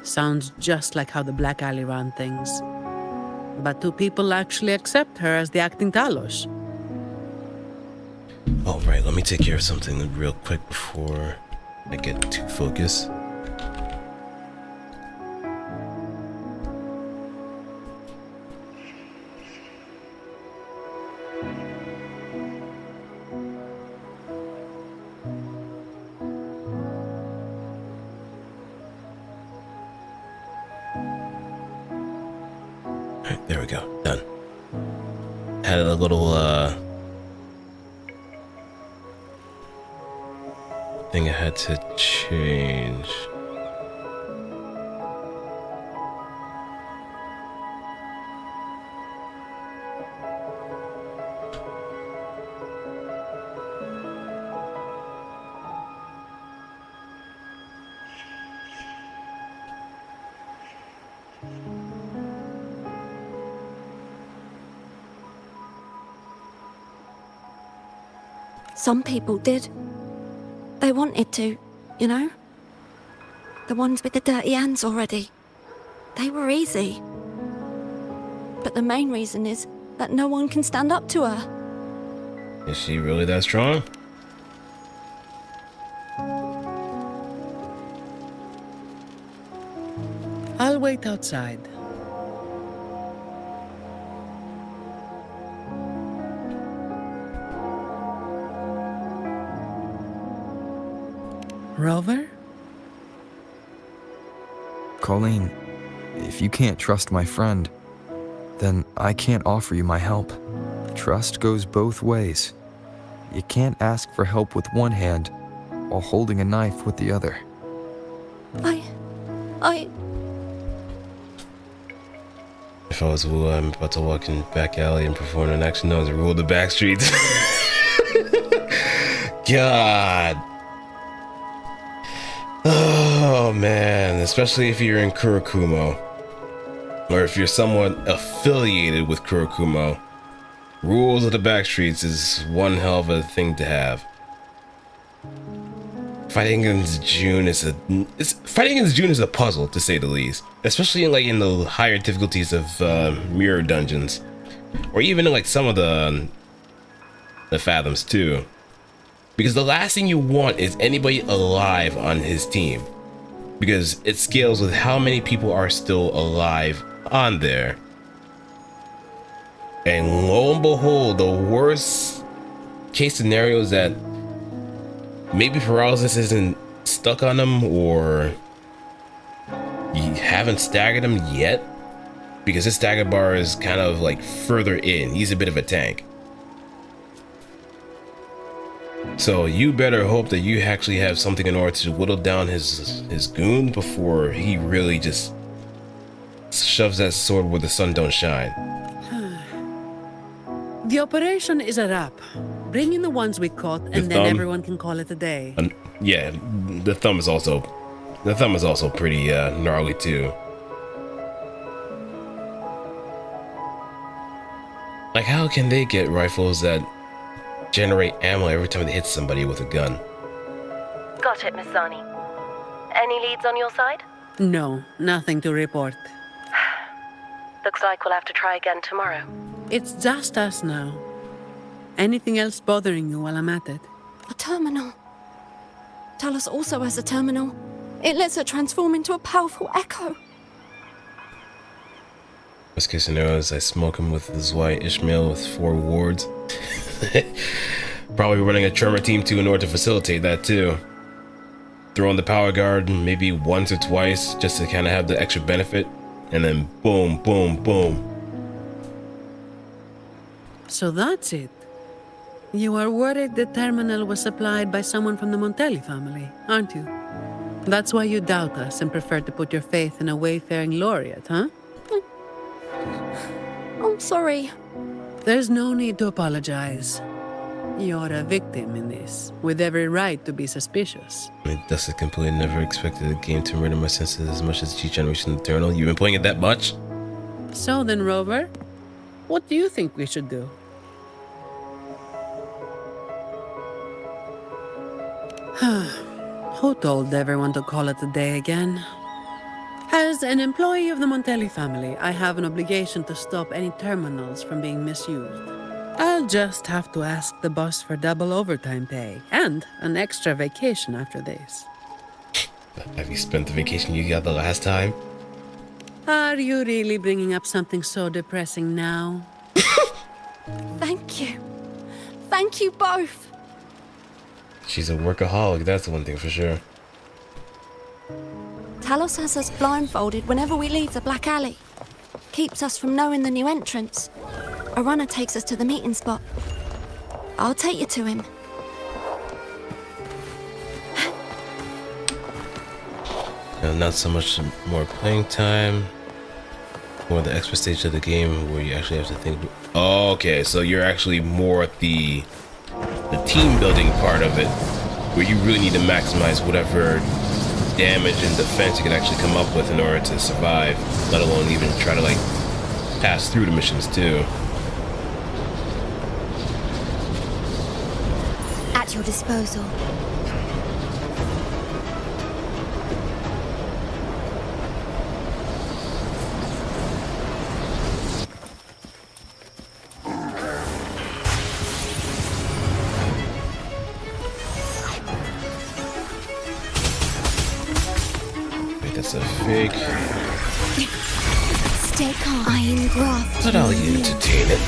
Sounds just like how the Black Alley ran things. But do people actually accept her as the acting Talos? All right, let me take care of something real quick before I get too focused. Alright, there we go. Done. Had a little thing I had to change. Some people did. They wanted to, you know? The ones with the dirty hands already. They were easy. But the main reason is that no one can stand up to her. Is she really that strong? I'll wait outside. Rover? Colleen, if you can't trust my friend, then I can't offer you my help. Trust goes both ways. You can't ask for help with one hand while holding a knife with the other. If I was Wu, I'm about to walk in back alley and perform an action known to rule the back streets. God. Oh man, especially if you're in Kurokumo, or if you're somewhat affiliated with Kurokumo, rules of the back streets is one hell of a thing to have. Fighting against June is a puzzle, to say the least, especially in the higher difficulties of mirror dungeons, or even in like some of the fathoms too. Because the last thing you want is anybody alive on his team, because it scales with how many people are still alive on there. And lo and behold, the worst case scenario is that maybe paralysis isn't stuck on him, or you haven't staggered him yet, because his stagger bar is kind of like further in. He's a bit of a tank. So you better hope that you actually have something in order to whittle down his goon before he really just shoves that sword where the sun don't shine. The operation is a wrap. Bring in the ones we caught, and then everyone can call it a day. Yeah, the thumb is also pretty gnarly too. Like, how can they get rifles that generate ammo every time they hit somebody with a gun? Got it, Miss Zani. Any leads on your side? No, nothing to report. Looks like we'll have to try again tomorrow. It's just us now. Anything else bothering you while I'm at it? A terminal. Talos also has a terminal. It lets her transform into a powerful echo. Worst case scenario is I smoke him with Zwei Ishmael with 4 wards. Probably running a Tremor team too in order to facilitate that too. Throw on the power guard maybe once or twice just to kind of have the extra benefit, and then boom, boom, boom. So that's it. You are worried the terminal was supplied by someone from the Montelli family, aren't you? That's why you doubt us and prefer to put your faith in a wayfaring laureate, huh? I'm sorry. There's no need to apologize. You're a victim in this, with every right to be suspicious. I Dusted completely never expected the game to murder my senses as much as G-Generation Eternal. You've been playing it that much? So then, Rover, what do you think we should do? Who told everyone to call it a day again? As an employee of the Montelli family, I have an obligation to stop any terminals from being misused. I'll just have to ask the boss for double overtime pay and an extra vacation after this. Have you spent the vacation you got the last time? Are you really bringing up something so depressing now? Thank you. Thank you both. She's a workaholic, that's the one thing for sure. Talos has us blindfolded whenever we leave the Black Alley. Keeps us from knowing the new entrance. A runner takes us to the meeting spot. I'll take you to him. Not so much more playing time, more the extra stage of the game where you actually have to think. Oh, okay, so you're actually more at the team building part of it, where you really need to maximize whatever damage and defense you can actually come up with in order to survive, let alone even try to like pass through the missions too. At your disposal. That's a fake. Stay calm. Iron graft. But I'll entertain it.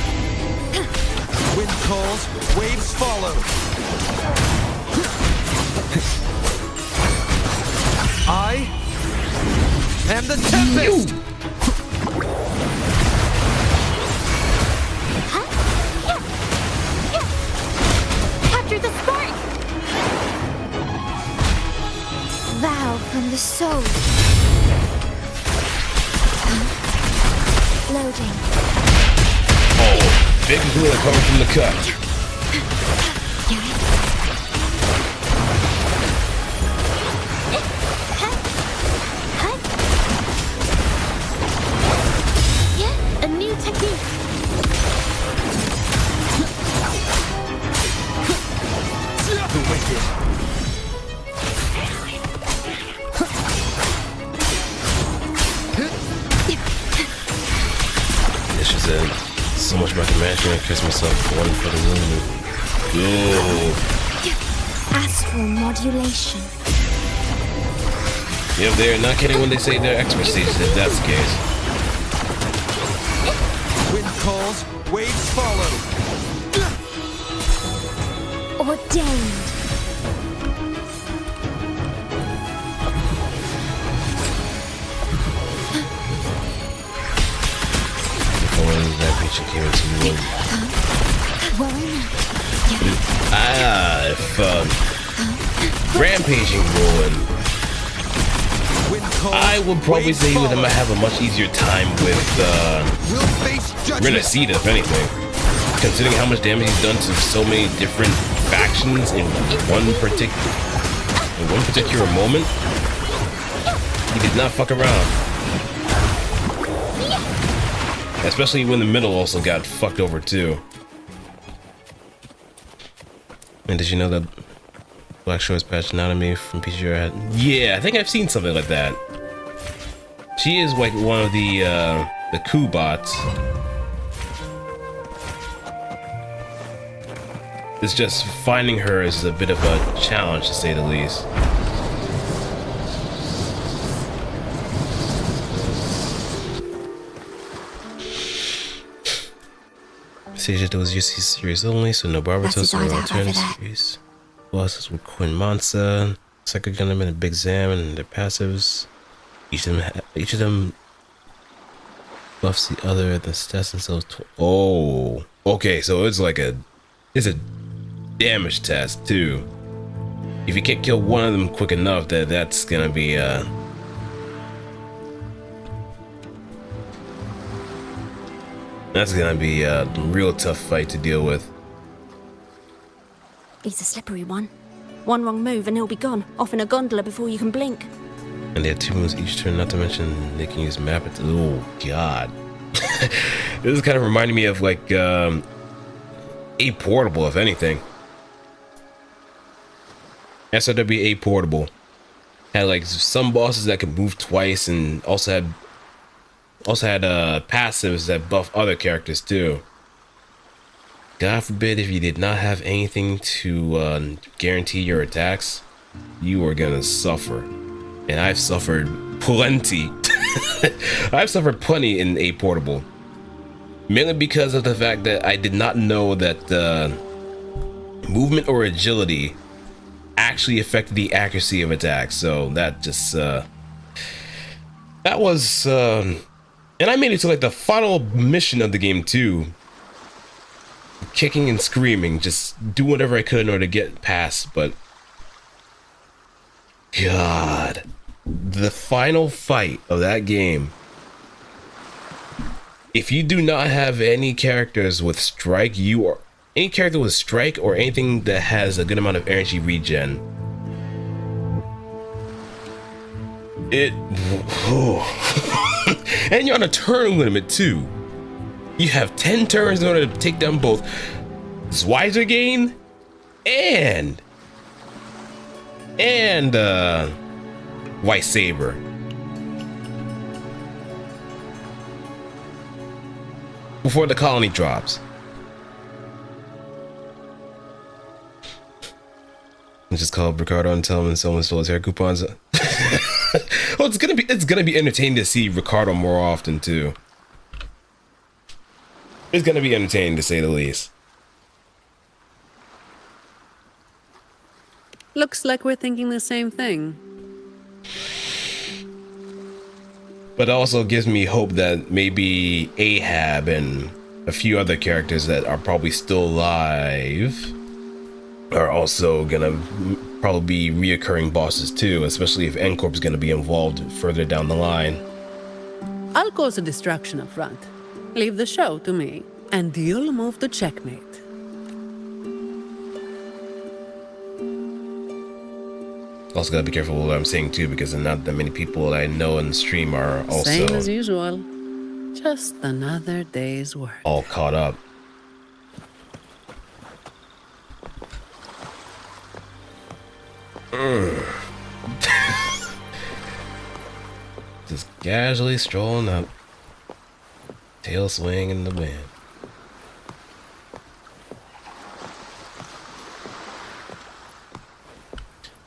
Wind calls, waves follow. I am the Tempest! Capture the spark! Vow from the soul. Loading. Oh, big gorilla coming from the cut. Yeah, a new technique. The wicked. This is it. So much about the mansion. I kiss myself one for the moon. Yo. Astral modulation. Yep, they're not kidding when they say they're expert stages, if that's the case. Wind calls, waves follow. Ordained. That picture came into the room. If rampaging rolling, I would probably say he would have a much easier time with Renacida, if anything. Considering how much damage he's done to so many different factions in one particular moment, he did not fuck around. Especially when the middle also got fucked over too. And did you know that Black Shore is patched anatomy from PGR? Yeah, I think I've seen something like that. She is like one of the coup bots. It's just finding her is a bit of a challenge, to say the least. Siege that was UC series only, so no Barbatos or alternative series. Bosses with Quinn Mansa, Psychic Gunnerman, and Big Zam, and their passives. Each of them buffs the other. The stats themselves. Oh, okay. So it's like it's a damage test too. If you can't kill one of them quick enough, that's gonna be That's gonna be a real tough fight to deal with. He's a slippery one. One wrong move and he'll be gone, off in a gondola before you can blink. And they have 2 moves each turn, not to mention they can use map it. Oh god. This is kind of reminding me of like a portable, if anything. SRW A portable had like some bosses that could move twice, and also had passives that buff other characters too. God forbid if you did not have anything to guarantee your attacks, you are gonna suffer. And I've suffered plenty. I've suffered plenty in A portable, mainly because of the fact that I did not know that movement or agility actually affected the accuracy of attacks. So that just that was and I made it to like the final mission of the game too, kicking and screaming, just do whatever I could in order to get past. But god, the final fight of that game, if you do not have any characters with strike, any character with strike or anything that has a good amount of energy regen, and you're on a turn limit too. You have 10 turns in order to take down both Zweisergain and White Saber. Before the colony drops. Just call Ricardo and tell him someone stole his hair coupons. Well, it's gonna be entertaining to see Ricardo more often too. It's gonna be entertaining to say the least. Looks like we're thinking the same thing. But it also gives me hope that maybe Ahab and a few other characters that are probably still alive are also gonna probably be reoccurring bosses too, especially if N-Corp's gonna be involved further down the line. I'll cause a distraction up front. Leave the show to me, and you'll move to checkmate. Also gotta be careful what I'm saying too, because not that many people that I know in the stream are also Same as usual. Just another day's work. all caught up. Just casually strolling up, tail swing in the wind.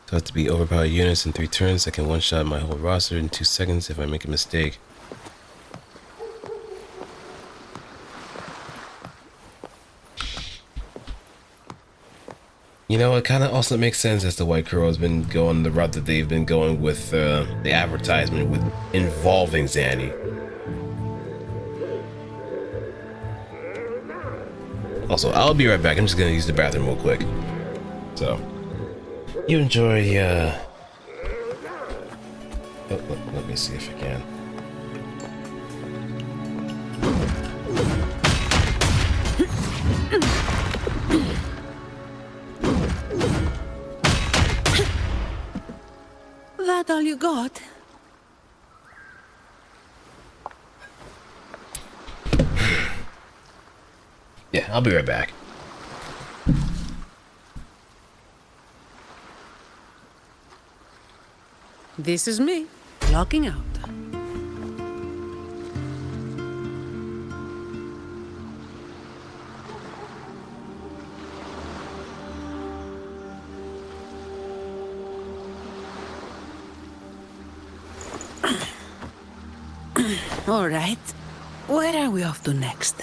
So I have to be overpowered units in 3 turns. I can one-shot my whole roster in 2 seconds if I make a mistake. You know, it kind of also makes sense as to why Kuro has been going the route that they've been going with the advertisement with involving Zani. Also, I'll be right back. I'm just gonna use the bathroom real quick. So, you enjoy, let me see if I can. That all you got? Yeah, I'll be right back. This is me, logging out. All right, where are we off to next?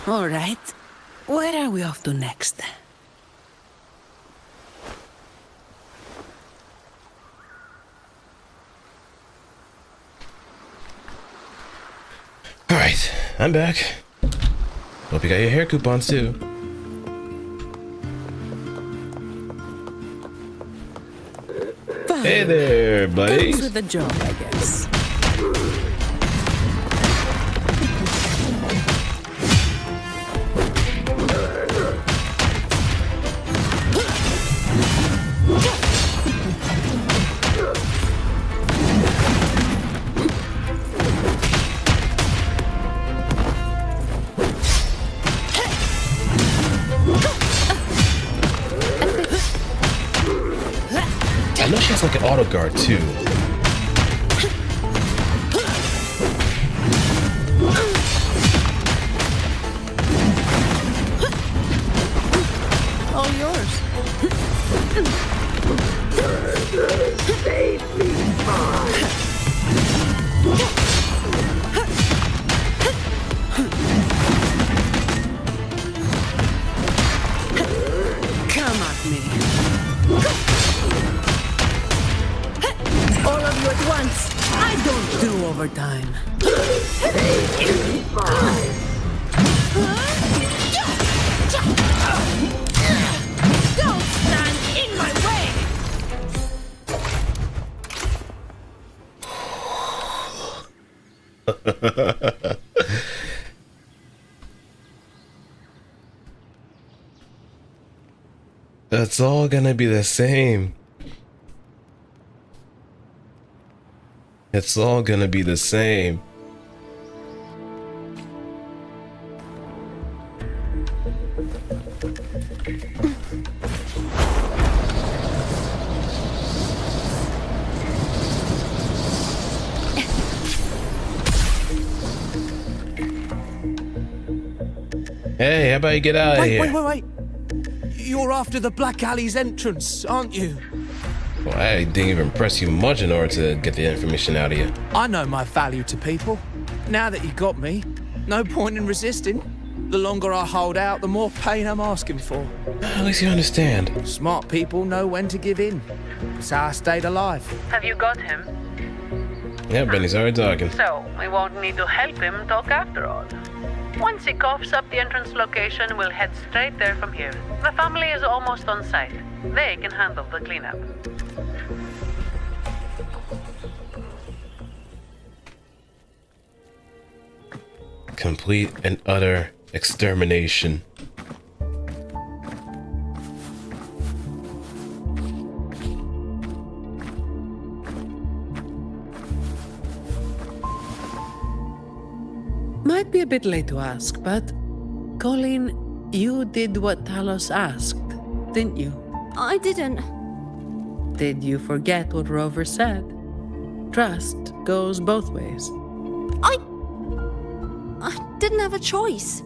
All right, where are we off to next? All right, I'm back. Hope you got your hair coupons too. Fine. Hey there, buddy. Comes with the job, I guess. I know she has like an auto guard too. All yours. Come at me. All of you at once. I don't do overtime. It's all gonna be the same. It's all gonna be the same. Hey, how about you get out of here? Wait. You're after the Black Alley's entrance, aren't you? Well, I didn't even press you much in order to get the information out of you. I know my value to people. Now that you got me, no point in resisting. The longer I hold out, the more pain I'm asking for. At least you understand. Smart people know when to give in. It's how I stayed alive. Have you got him? Yeah, Benny's already talking. So, we won't need to help him talk after all. Once he coughs up the entrance location, we'll head straight there from here. The family is almost on site. They can handle the cleanup. Complete and utter extermination. Might be a bit late to ask, but Colleen, you did what Talos asked, didn't you? I didn't. Did you forget what Rover said? Trust goes both ways. I didn't have a choice.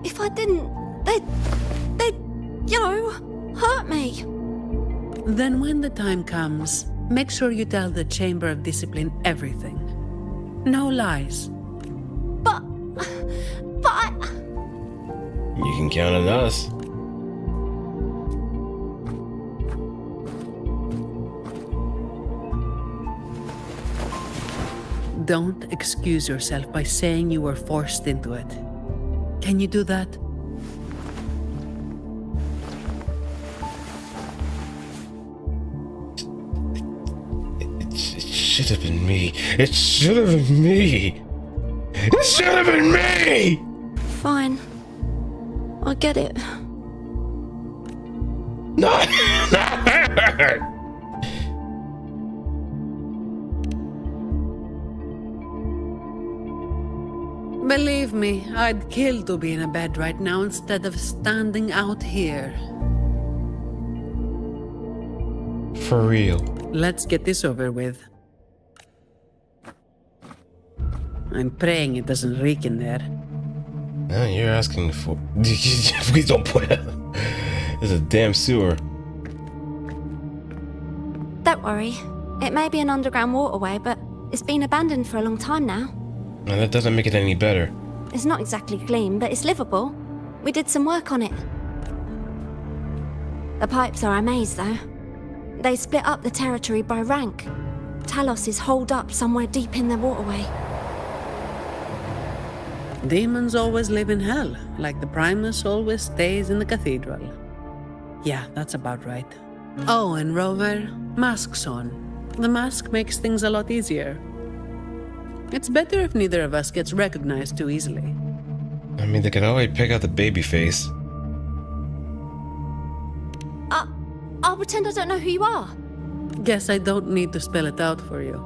If I didn't, they'd, hurt me. Then when the time comes, make sure you tell the Chamber of Discipline everything. No lies. But You can count on us. Don't excuse yourself by saying you were forced into it. Can you do that? It should have been me. It should have been me. It should have been me! Fine. I get it. Not her! Believe me, I'd kill to be in a bed right now instead of standing out here. For real. Let's get this over with. I'm praying it doesn't reek in there. No, you're asking for... Please don't point out. It's a damn sewer. Don't worry. It may be an underground waterway, but it's been abandoned for a long time now. And that doesn't make it any better. It's not exactly clean, but it's livable. We did some work on it. The pipes are a maze, though. They split up the territory by rank. Talos is holed up somewhere deep in the waterway. Demons always live in hell, like the Primus always stays in the cathedral. Yeah, that's about right. Oh, and Rover, masks on. The mask makes things a lot easier. It's better if neither of us gets recognized too easily. I mean, they could always pick out the baby face. I'll pretend I don't know who you are. Guess I don't need to spell it out for you.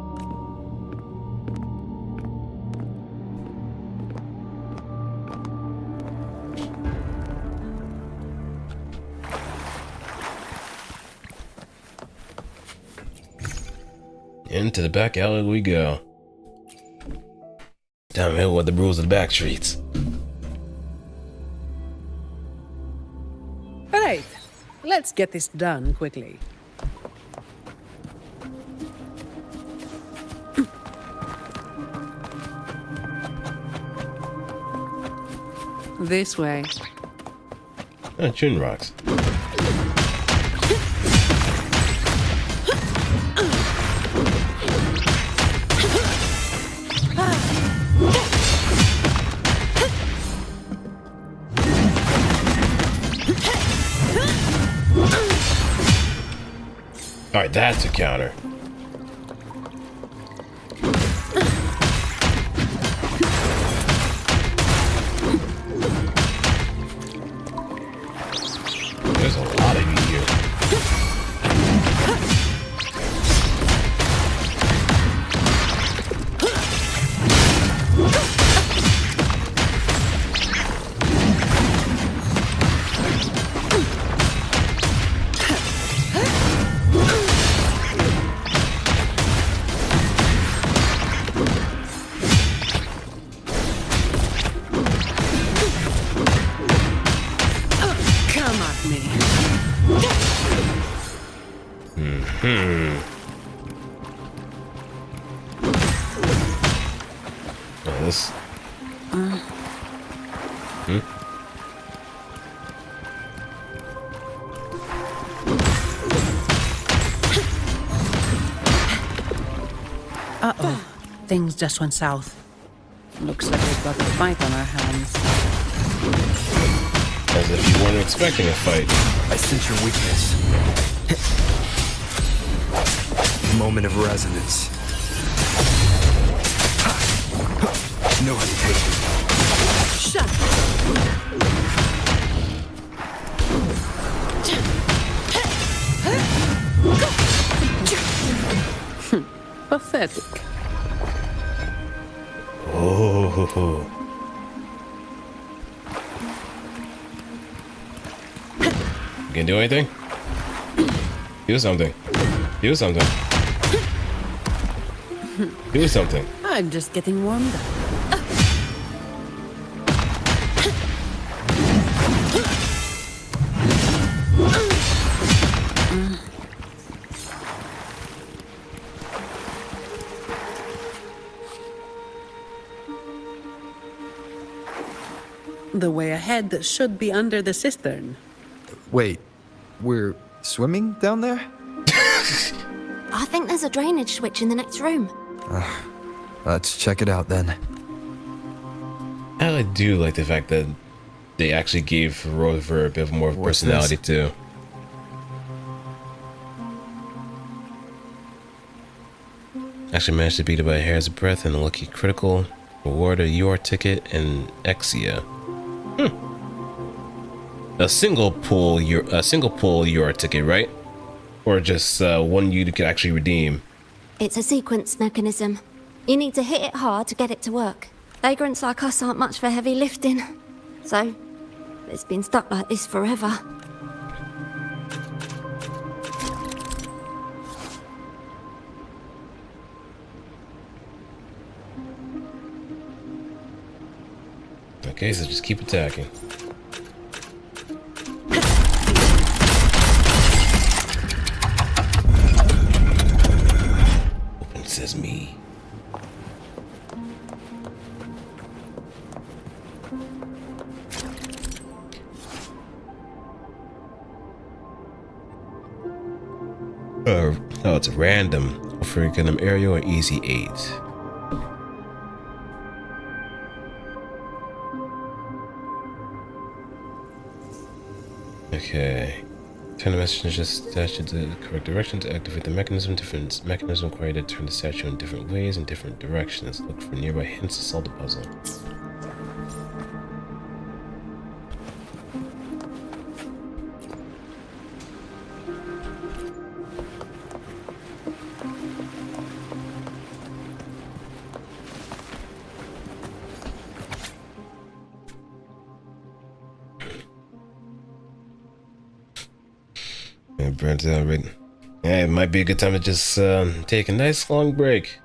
Into the back alley we go. Downhill with the rules of the back streets. Alright, let's get this done quickly. This way. Chin rocks. Alright, that's a counter. Oh, this. Uh-oh. Things just went south. Looks like we've got a fight on our hands. As if you weren't expecting a fight. I sense your weakness. Moment of resonance. No hesitation. Shut up! Pathetic. Oh. You can do anything? Do something. Do something. Do something. I'm just getting warmed up. The way ahead should be under the cistern. Wait, we're swimming down there? I think there's a drainage switch in the next room. Let's check it out then. I do like the fact that they actually gave Rover a bit more personality too. Actually managed to beat it by a hair's breadth and a lucky critical. Reward a UR ticket and Exia. A single pull UR ticket, right? Or just one you could actually redeem? It's a sequence mechanism. You need to hit it hard to get it to work. Vagrants like us aren't much for heavy lifting. So, it's been stuck like this forever. Okay, so just keep attacking. Open sesame. Oh, it's random. For an area or easy 8. Okay. Turn the message statue to the correct direction to activate the mechanism. Different mechanism required to turn the statue in different ways in different directions. Look for nearby hints to solve the puzzle. Burnt out, right? Yeah, it might be a good time to just take a nice long break,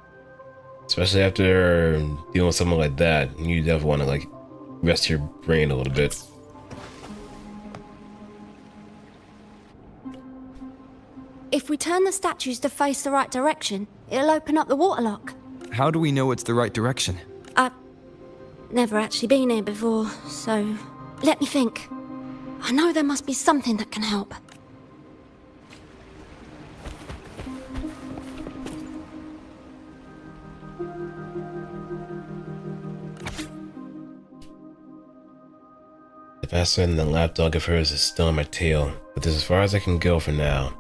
especially after dealing with something like that. You definitely want to like rest your brain a little bit. If we turn the statues to face the right direction, it'll open up the waterlock. How do we know it's the right direction? I've never actually been here before, so let me think. I know there must be something that can help. The bastard and the lapdog of hers is still on my tail, but this is as far as I can go for now.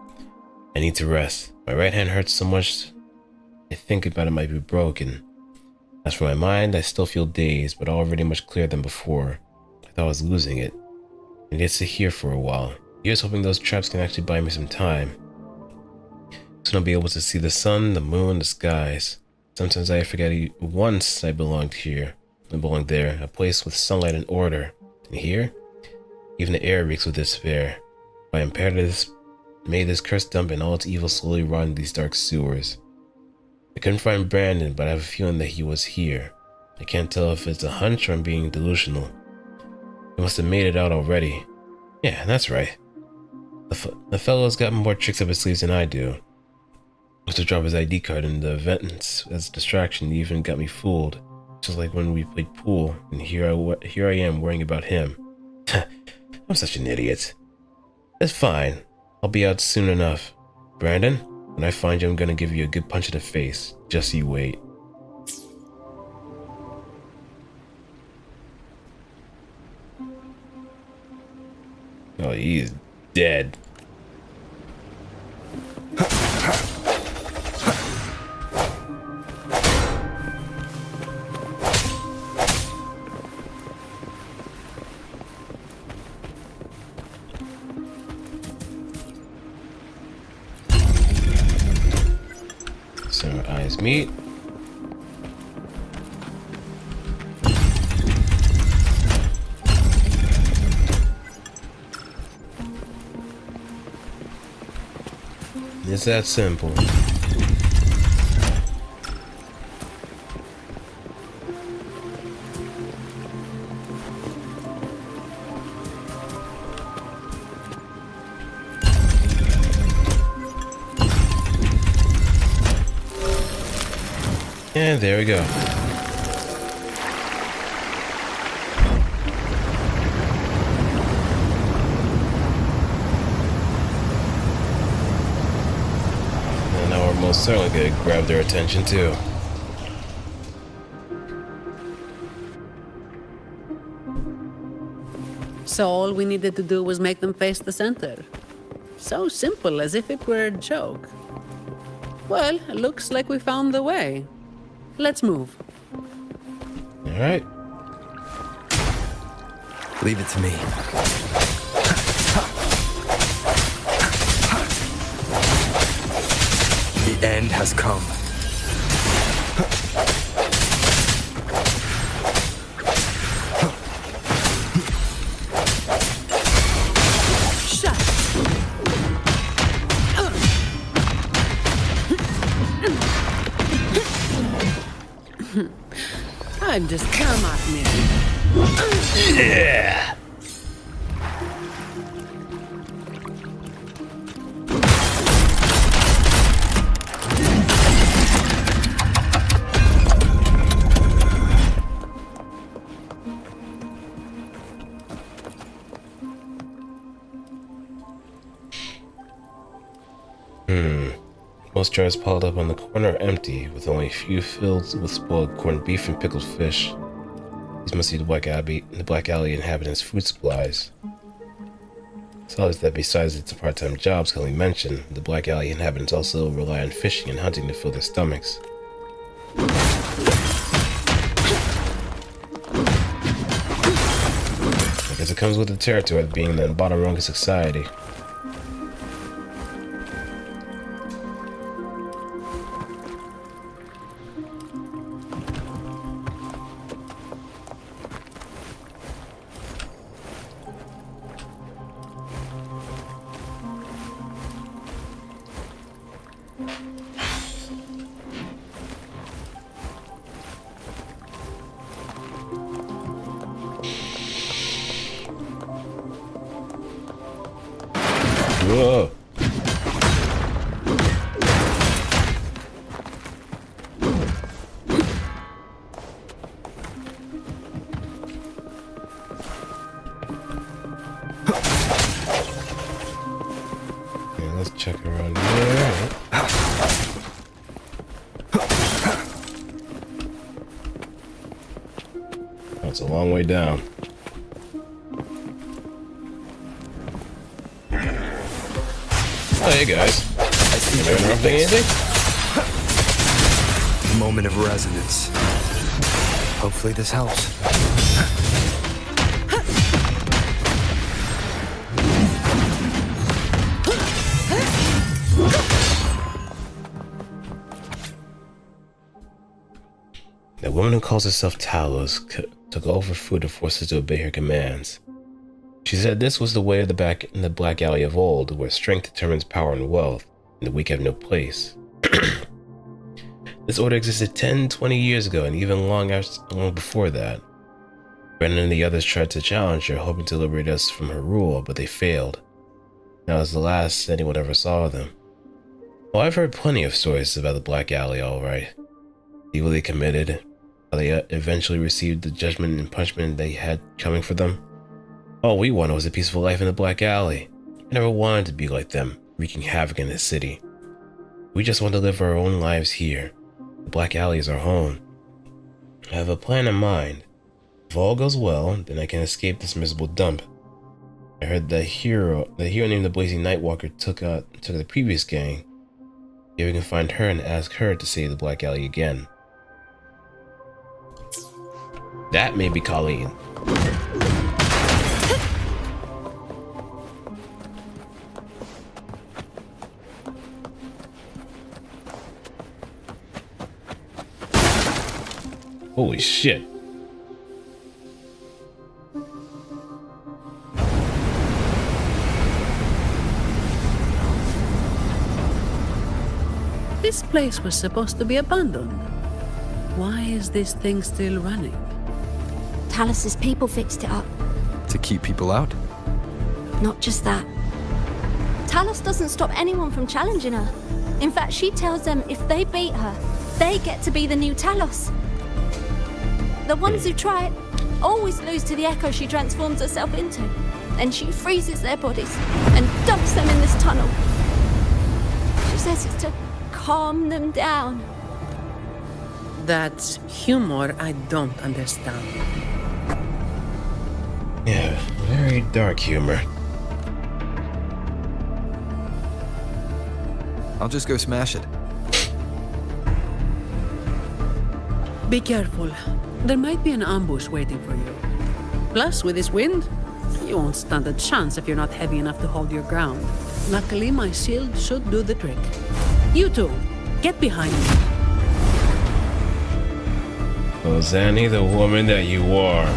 I need to rest. My right hand hurts so much, I think about it might be broken. As for my mind, I still feel dazed, but already much clearer than before. I thought I was losing it. I need to sit here for a while. Here's hoping those traps can actually buy me some time. Soon I'll be able to see the sun, the moon, the skies. Sometimes I forget once I belonged here. I belonged there, a place with sunlight and order. And here, even the air reeks with despair. My imperatives made this cursed dump and all its evil slowly rot in these dark sewers. I couldn't find Brandon, but I have a feeling that he was here. I can't tell if it's a hunch or I'm being delusional. He must have made it out already. Yeah, that's right. The fellow's got more tricks up his sleeves than I do. Was to drop his ID card in the event as a distraction. He even got me fooled, just like when we played pool. And here I am worrying about him. I'm such an idiot. It's fine. I'll be out soon enough. Brandon, when I find you, I'm gonna give you a good punch in the face. Just you wait. Oh, he's dead. So our eyes meet. It's that simple. And there we go. And now we're most certainly going to grab their attention too. So all we needed to do was make them face the center. So simple, as if it were a joke. Well, it looks like we found the way. Let's move. All right. Leave it to me. The end has come. Just come at me. Yeah. Most jars piled up on the corner are empty, with only a few filled with spoiled corned beef and pickled fish. These must be the Black Alley inhabitants' food supplies. It's obvious that besides its part-time jobs Kelly mentioned, the Black Alley inhabitants also rely on fishing and hunting to fill their stomachs. I guess it comes with the territory of being in the bottom rung of society. Whoa. Yeah, let's check around here. That's a long way down. Oh, hey guys. Am I interrupting anything? Moment of resonance. Hopefully this helps. The woman who calls herself Talos took over food to force us to obey her commands. She said this was the way of the Black Alley of old, where strength determines power and wealth, and the weak have no place. This order existed 10-20 years ago, and even long before that. Brennan and the others tried to challenge her, hoping to liberate us from her rule, but they failed. That was the last anyone ever saw of them. Well, I've heard plenty of stories about the Black Alley, alright. Evil they committed, how they eventually received the judgment and punishment they had coming for them. All we wanted was a peaceful life in the Black Alley. I never wanted to be like them, wreaking havoc in the city. We just want to live our own lives here. The Black Alley is our home. I have a plan in mind. If all goes well, then I can escape this miserable dump. I heard the hero named the Blazing Nightwalker took the previous gang. If we can find her and ask her to save the Black Alley again. That may be Colleen. Holy shit. This place was supposed to be abandoned. Why is this thing still running? Talus's people fixed it up. To keep people out? Not just that. Talus doesn't stop anyone from challenging her. In fact, she tells them if they beat her, they get to be the new Talos. The ones who try it always lose to the echo she transforms herself into. Then she freezes their bodies and dumps them in this tunnel. She says it's to calm them down. That's humor I don't understand. Yeah, very dark humor. I'll just go smash it. Be careful. There might be an ambush waiting for you. Plus, with this wind, you won't stand a chance if you're not heavy enough to hold your ground. Luckily, my shield should do the trick. You two, get behind me. Oh, Zani, the woman that you are.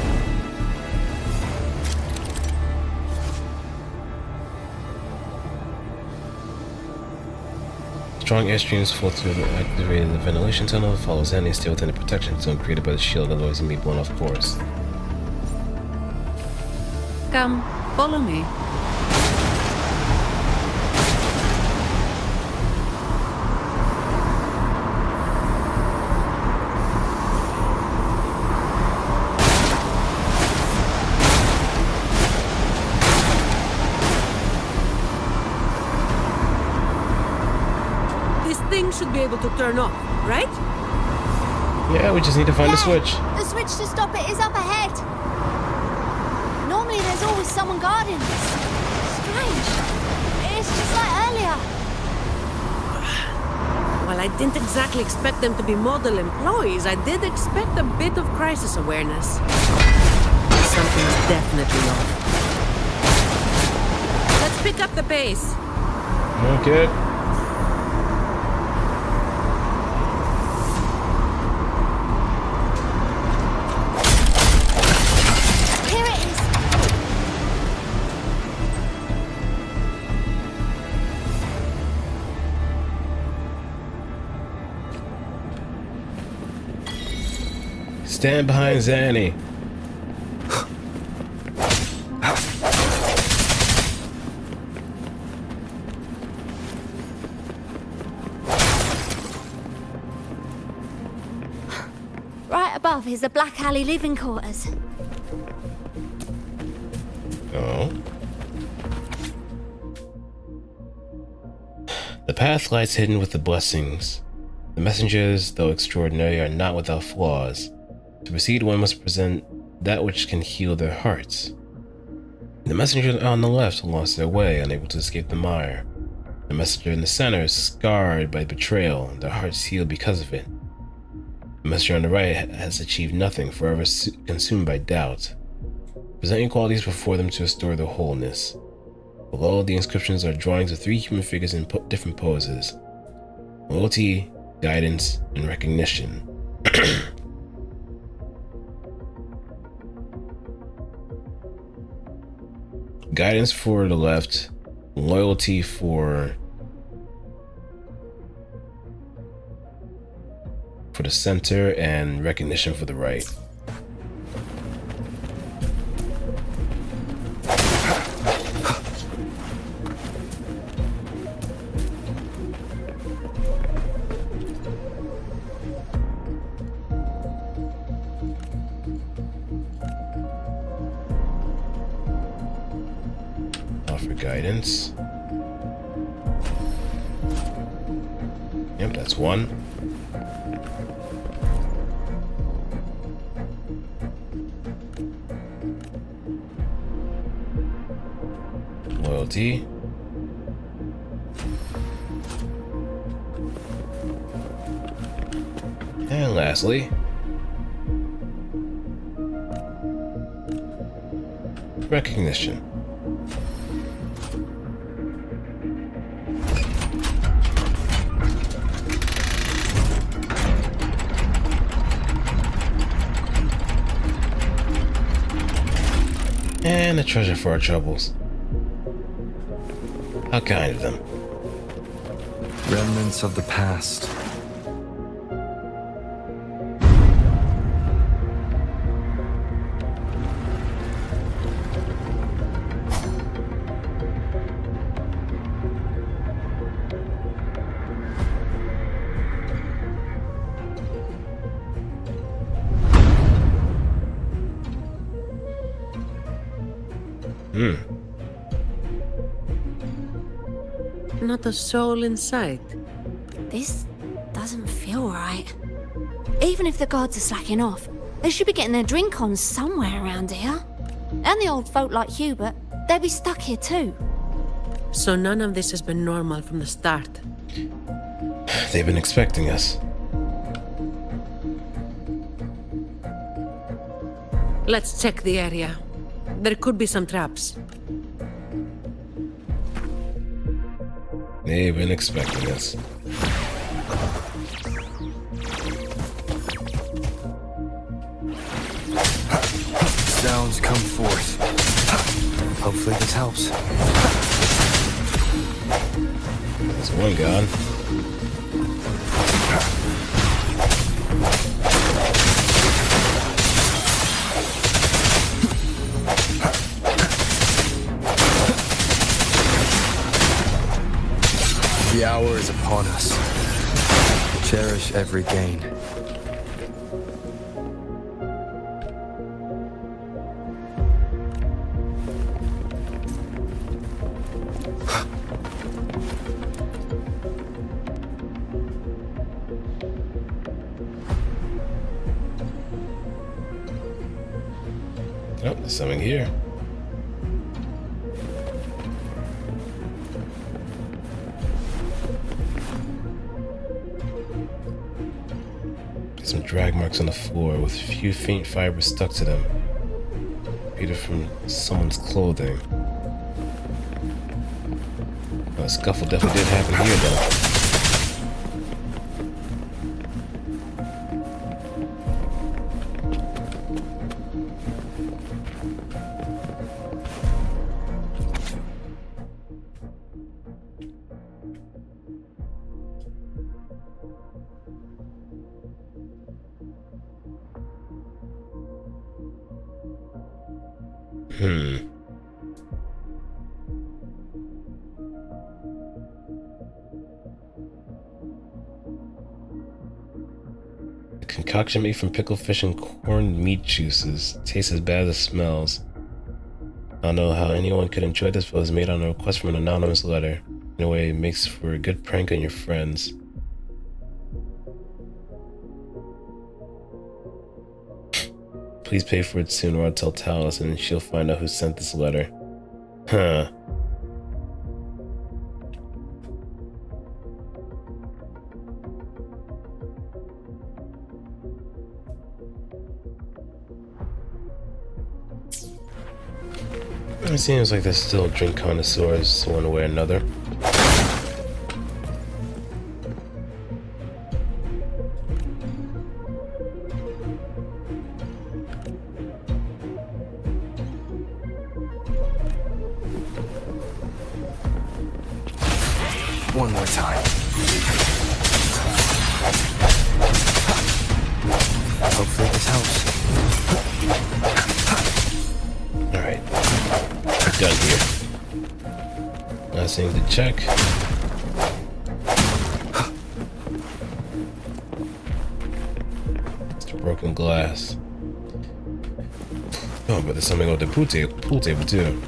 Strong airstreams flow through the activated ventilation tunnel. Follow Zani, stay within the protection zone created by the shield, otherwise you may be blown off course. Come, follow me. Should be able to turn off, right? Yeah, we just need to find the switch. The switch to stop it is up ahead. Normally there's always someone guarding us. Strange. It's just like earlier. Well, I didn't exactly expect them to be model employees. I did expect a bit of crisis awareness. Something's definitely off. Let's pick up the pace. Okay. Stand behind Zani. Right above is the Black Alley living quarters. Oh. The path lies hidden with the blessings. The messengers, though extraordinary, are not without flaws. To proceed, one must present that which can heal their hearts. The messenger on the left lost their way, unable to escape the mire. The messenger in the center is scarred by betrayal, their hearts healed because of it. The messenger on the right has achieved nothing, forever consumed by doubt. Presenting qualities before them to restore their wholeness. Below, the inscriptions are drawings of 3 human figures in different poses. Loyalty, guidance, and recognition. Guidance for the left, loyalty for the center, and recognition for the right. Components. Yep, that's one. Loyalty. And lastly, recognition. And a treasure for our troubles. How kind of them. Remnants of the past. Not a soul in sight. This doesn't feel right. Even if the guards are slacking off, they should be getting their drink on somewhere around here. And the old folk like Hubert, they'd be stuck here too. So none of this has been normal from the start. They've been expecting us. Let's check the area. There could be some traps. They've been expecting us. Sounds come forth. Hopefully this helps. There's one gone. The hour is upon us. Cherish every gain. Oh, there's something here. Some drag marks on the floor with a few faint fibers stuck to them. Either from someone's clothing. Well, a scuffle definitely did happen here, though. A concoction made from pickled fish and corned meat juices. Tastes as bad as it smells. I don't know how anyone could enjoy this, but it was made on a request from an anonymous letter. In a way, it makes for a good prank on your friends. Please pay for it soon or I'll tell Talos and she'll find out who sent this letter. Huh. It seems like there's still drink connoisseurs one way or another. One more time. Hopefully this helps. Alright. Done here. Last thing to check. It's the broken glass. Oh, but there's something on the pool table too.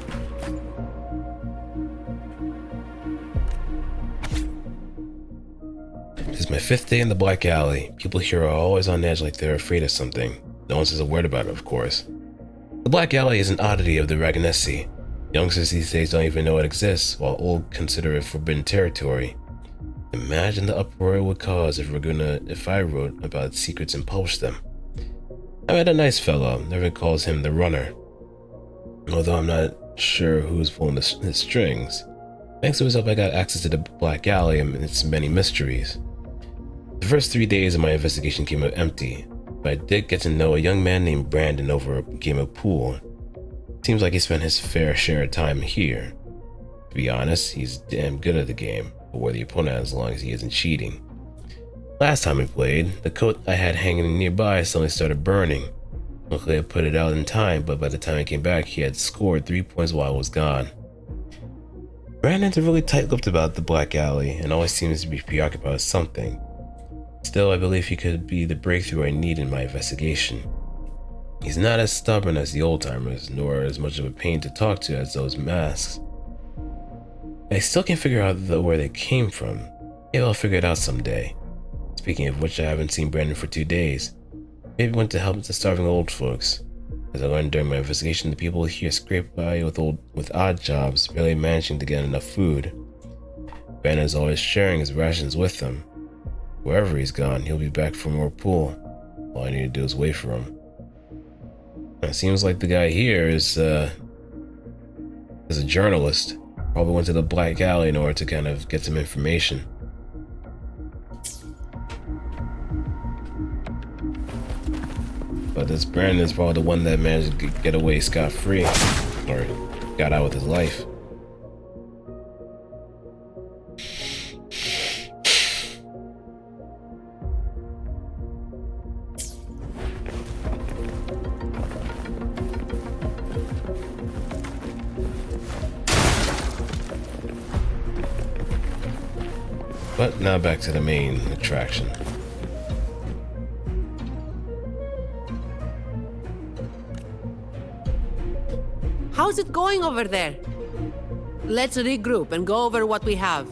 This is my 5th day in the Black Alley. People here are always on edge like they're afraid of something. No one says a word about it, of course. The Black Alley is an oddity of the Raganesi. Youngsters these days don't even know it exists, while old consider it forbidden territory. Imagine the uproar it would cause if I wrote about secrets and published them. I met a nice fellow, everyone calls him the Runner. Although I'm not sure who's pulling his strings. Thanks to his help, I got access to the Black Alley and its many mysteries. The first 3 days of my investigation came out empty, but I did get to know a young man named Brandon over a game of pool. Seems like he spent his fair share of time here. To be honest, he's damn good at the game, but where the opponent as long as he isn't cheating. Last time we played, the coat I had hanging nearby suddenly started burning. Luckily I put it out in time, but by the time I came back, he had scored 3 points while I was gone. Brandon's really tight-lipped about the Black Alley and always seems to be preoccupied with something. Still, I believe he could be the breakthrough I need in my investigation. He's not as stubborn as the old-timers, nor as much of a pain to talk to as those masks. I still can't figure out where they came from. Maybe I'll figure it out someday. Speaking of which, I haven't seen Brandon for 2 days. Maybe he went to help the starving old folks. As I learned during my investigation, the people here scrape by with odd jobs, barely managing to get enough food. Brandon is always sharing his rations with them. Wherever he's gone, he'll be back for more pool. All I need to do is wait for him. It seems like the guy here is a journalist. Probably went to the Black Alley in order to kind of get some information. But this Brandon is probably the one that managed to get away scot-free, or got out with his life. But now back to the main attraction. How's it going over there? Let's regroup and go over what we have.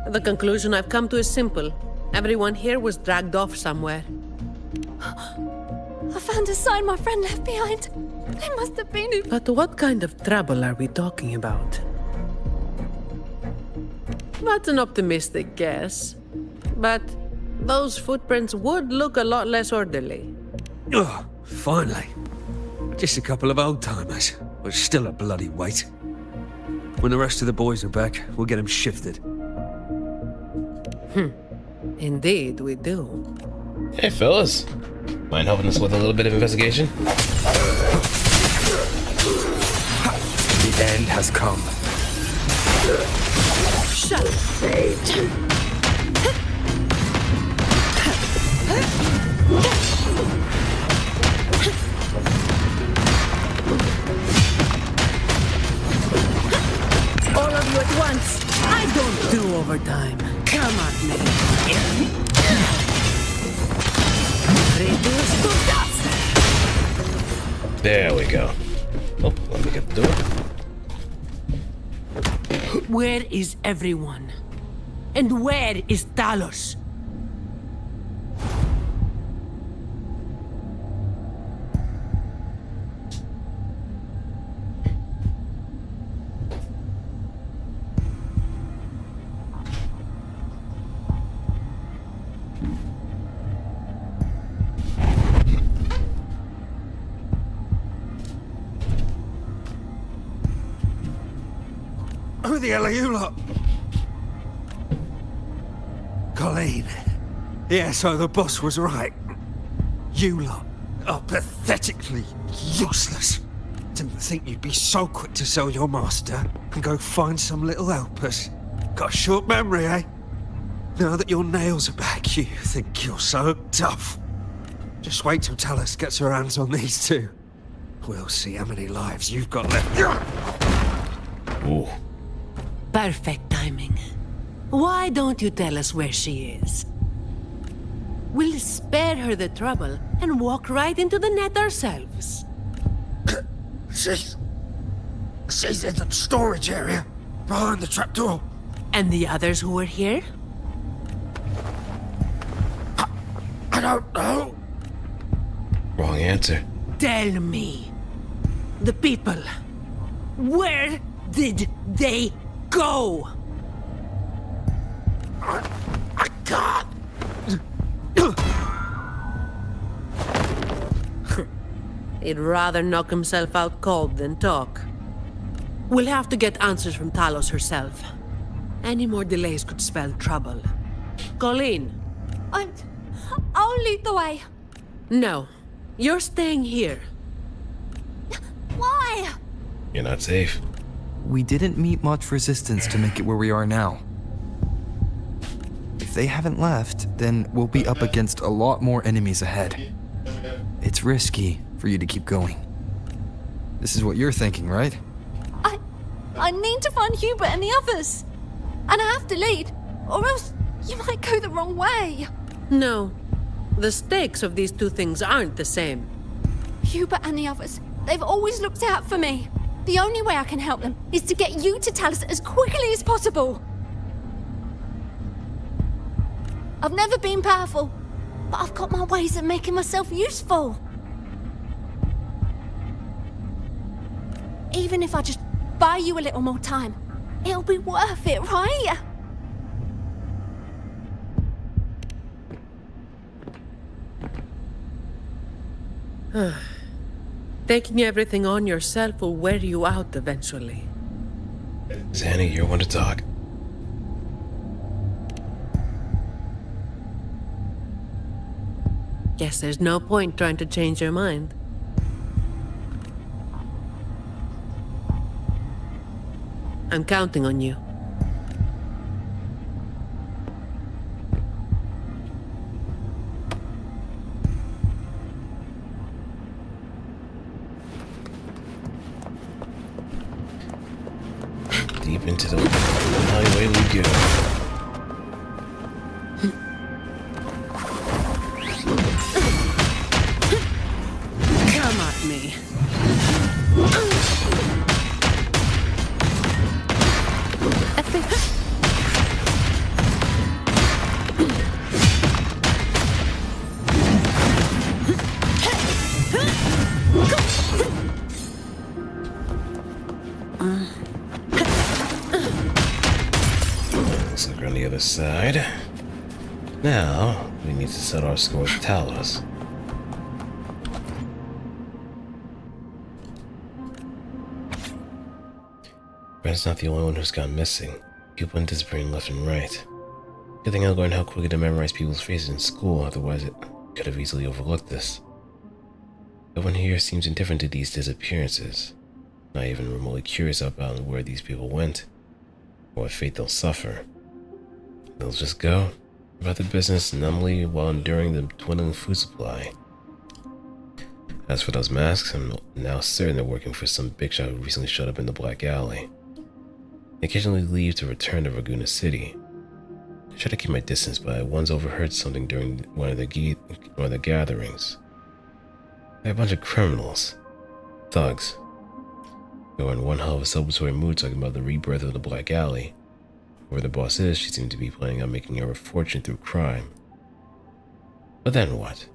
The conclusion I've come to is simple. Everyone here was dragged off somewhere. I found a sign my friend left behind. They must have been... But what kind of trouble are we talking about? That's an optimistic guess. But those footprints would look a lot less orderly. Oh, finally. Just a couple of old-timers, but still a bloody weight. When the rest of the boys are back, we'll get them shifted. Indeed, we do. Hey, fellas. Mind helping us with a little bit of investigation? The end has come. Shut up. All of you at once. I don't do overtime. Come at me. Reduce to dust. There we go. Oh, let me get the door. Where is everyone? And where is Talos? Who the hell are you lot? Colleen. Yeah, so the boss was right. You lot are pathetically useless. Didn't think you'd be so quick to sell your master and go find some little helpers. Got a short memory, eh? Now that your nails are back, you think you're so tough. Just wait till Talos gets her hands on these two. We'll see how many lives you've got left. Ooh. Perfect timing. Why don't you tell us where she is? We'll spare her the trouble and walk right into the net ourselves. She's in the storage area, behind the trapdoor. And the others who were here? I don't know. Wrong answer. Tell me. The people. Where did they go? I can't. He'd rather knock himself out cold than talk. We'll have to get answers from Talos herself. Any more delays could spell trouble. Colleen. I'll lead the way. No. You're staying here. Why? You're not safe. We didn't meet much resistance to make it where we are now. If they haven't left, then we'll be up against a lot more enemies ahead. It's risky for you to keep going. This is what you're thinking, right? I need to find Hubert and the others. And I have to lead, or else you might go the wrong way. No. The stakes of these two things aren't the same. Hubert and the others, they've always looked out for me. The only way I can help them is to get you to Talos as quickly as possible. I've never been powerful, but I've got my ways of making myself useful. Even if I just buy you a little more time, it'll be worth it, right? Taking everything on yourself will wear you out eventually. Zani, you're one to talk. Guess there's no point trying to change your mind. I'm counting on you. Deep into the highway we go. Come at me. Looks like we're on the other side. Now, we need to settle our score with Talos. Brent's not the only one who's gone missing. People have been disappearing left and right. Good thing I learned how quickly to memorize people's faces in school, otherwise it could have easily overlooked this. Everyone here seems indifferent to these disappearances, not even remotely curious about where these people went, or what fate they'll suffer. They'll just go about their business numbly while enduring the dwindling food supply. As for those masks, I'm now certain they're working for some big shot who recently showed up in the Black Alley. They occasionally leave to return to Ragusa City. I try to keep my distance, but I once overheard something during one of the gatherings. They're a bunch of criminals. Thugs. They were in one hell of a celebratory mood talking about the rebirth of the Black Alley. Whoever the boss is, she seemed to be planning on making her fortune through crime. But then what?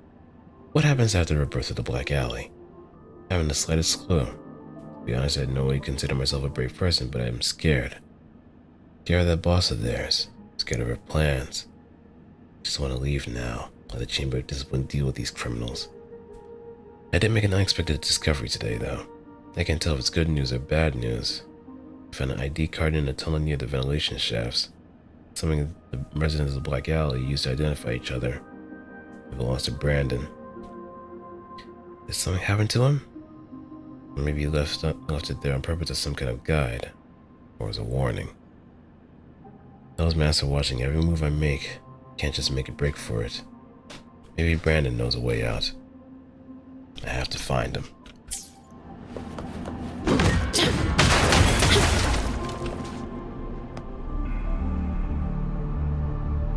What happens after the rebirth of the Black Alley? I haven't the slightest clue. To be honest, I had no way to consider myself a brave person, but I'm scared. Scared of that boss of theirs. Scared of her plans. Just want to leave now. Let the Chamber of Discipline deal with these criminals. I did make an unexpected discovery today, though. I can't tell if it's good news or bad news. I found an ID card in a tunnel near the ventilation shafts. Something the residents of the Black Alley used to identify each other. It belongs to Brandon. Did something happen to him? Or maybe he left it there on purpose as some kind of guide. Or as a warning. Those masks are watching every move I make. Can't just make a break for it. Maybe Brandon knows a way out. I have to find him.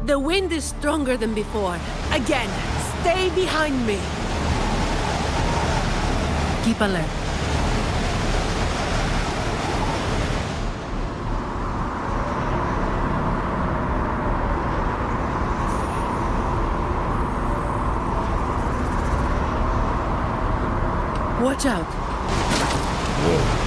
The wind is stronger than before. Again, stay behind me. Keep alert. Watch out. Whoa.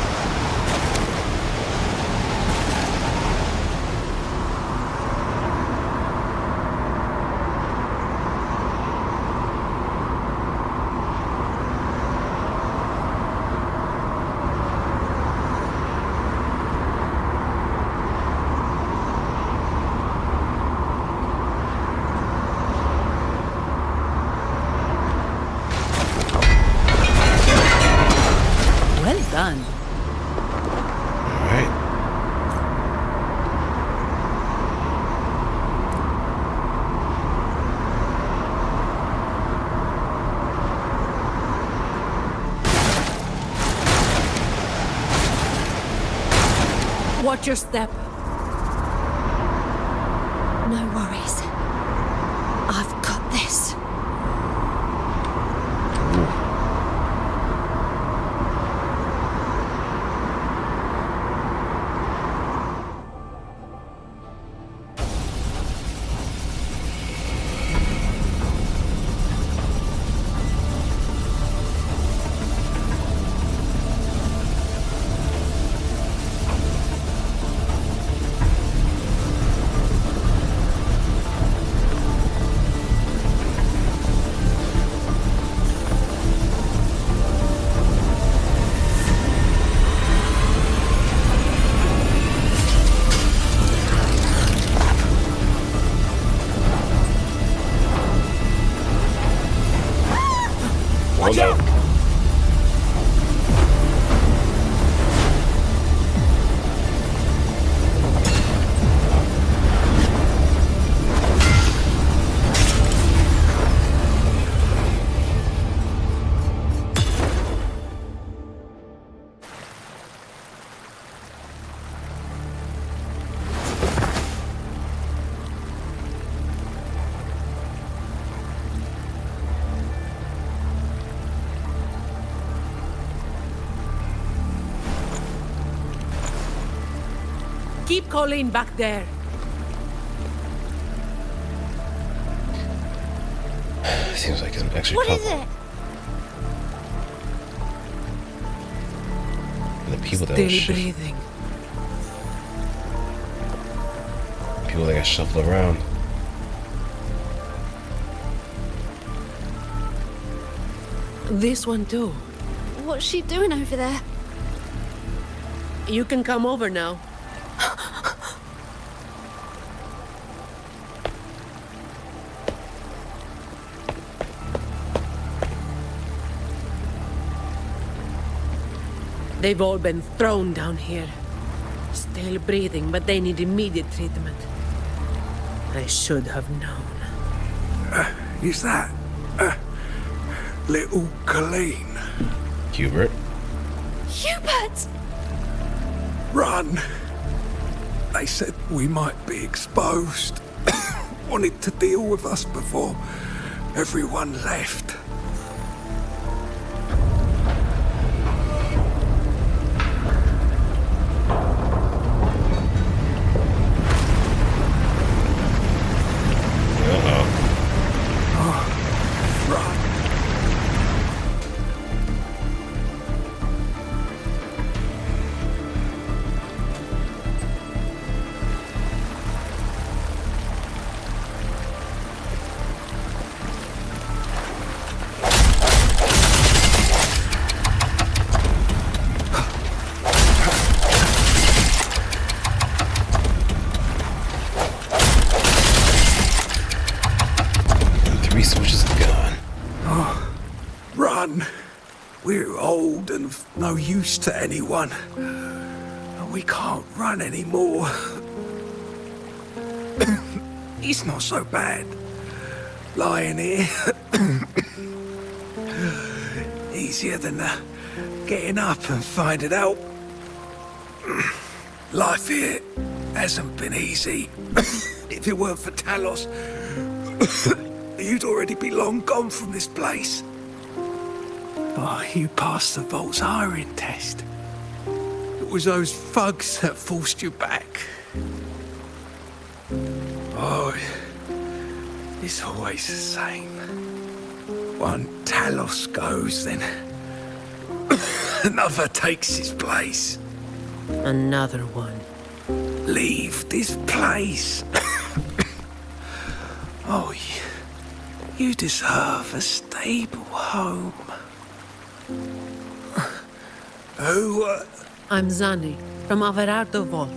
Well done. All right. Watch your step. No worries. I've got this. Watch out! Keep Colleen back there. Seems like an extra What couple. is it? And the people that Still were breathing. people that got shuffled around. This one too. What's she doing over there? You can come over now. They've all been thrown down here. Still breathing, but they need immediate treatment. I should have known. Is that little Colleen? Hubert. Hubert! Run! They said we might be exposed. Wanted to deal with us before everyone left. We're old and of no use to anyone. And we can't run anymore. It's not so bad. Lying here. Easier than getting up and finding out. Life here hasn't been easy. If it weren't for Talos, you'd already be long gone from this place. Oh, you passed the Vault's hiring test. It was those thugs that forced you back. Oh, it's always the same. One Talos goes, then Another takes his place. Another one. Leave this place. Oh, you deserve a stable home. Who, I'm Zani, from Averardo Vault.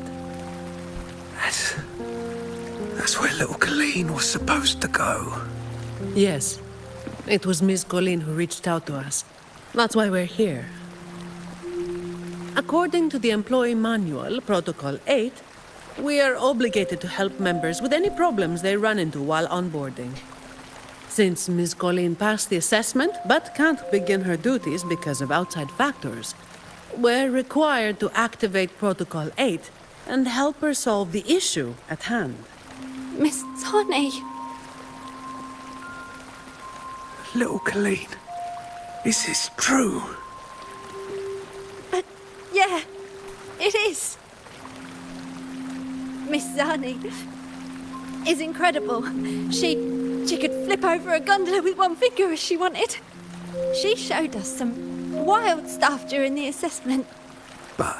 That's where little Colleen was supposed to go. Yes, it was Miss Colleen who reached out to us. That's why we're here. According to the Employee Manual, Protocol 8, we are obligated to help members with any problems they run into while onboarding. Since Miss Colleen passed the assessment but can't begin her duties because of outside factors, we're required to activate Protocol 8 and help her solve the issue at hand. Miss Zani. Little Colleen, is this true? Yeah, it is. Miss Zani is incredible. She could flip over a gondola with one finger if she wanted. She showed us some wild stuff during the assessment. But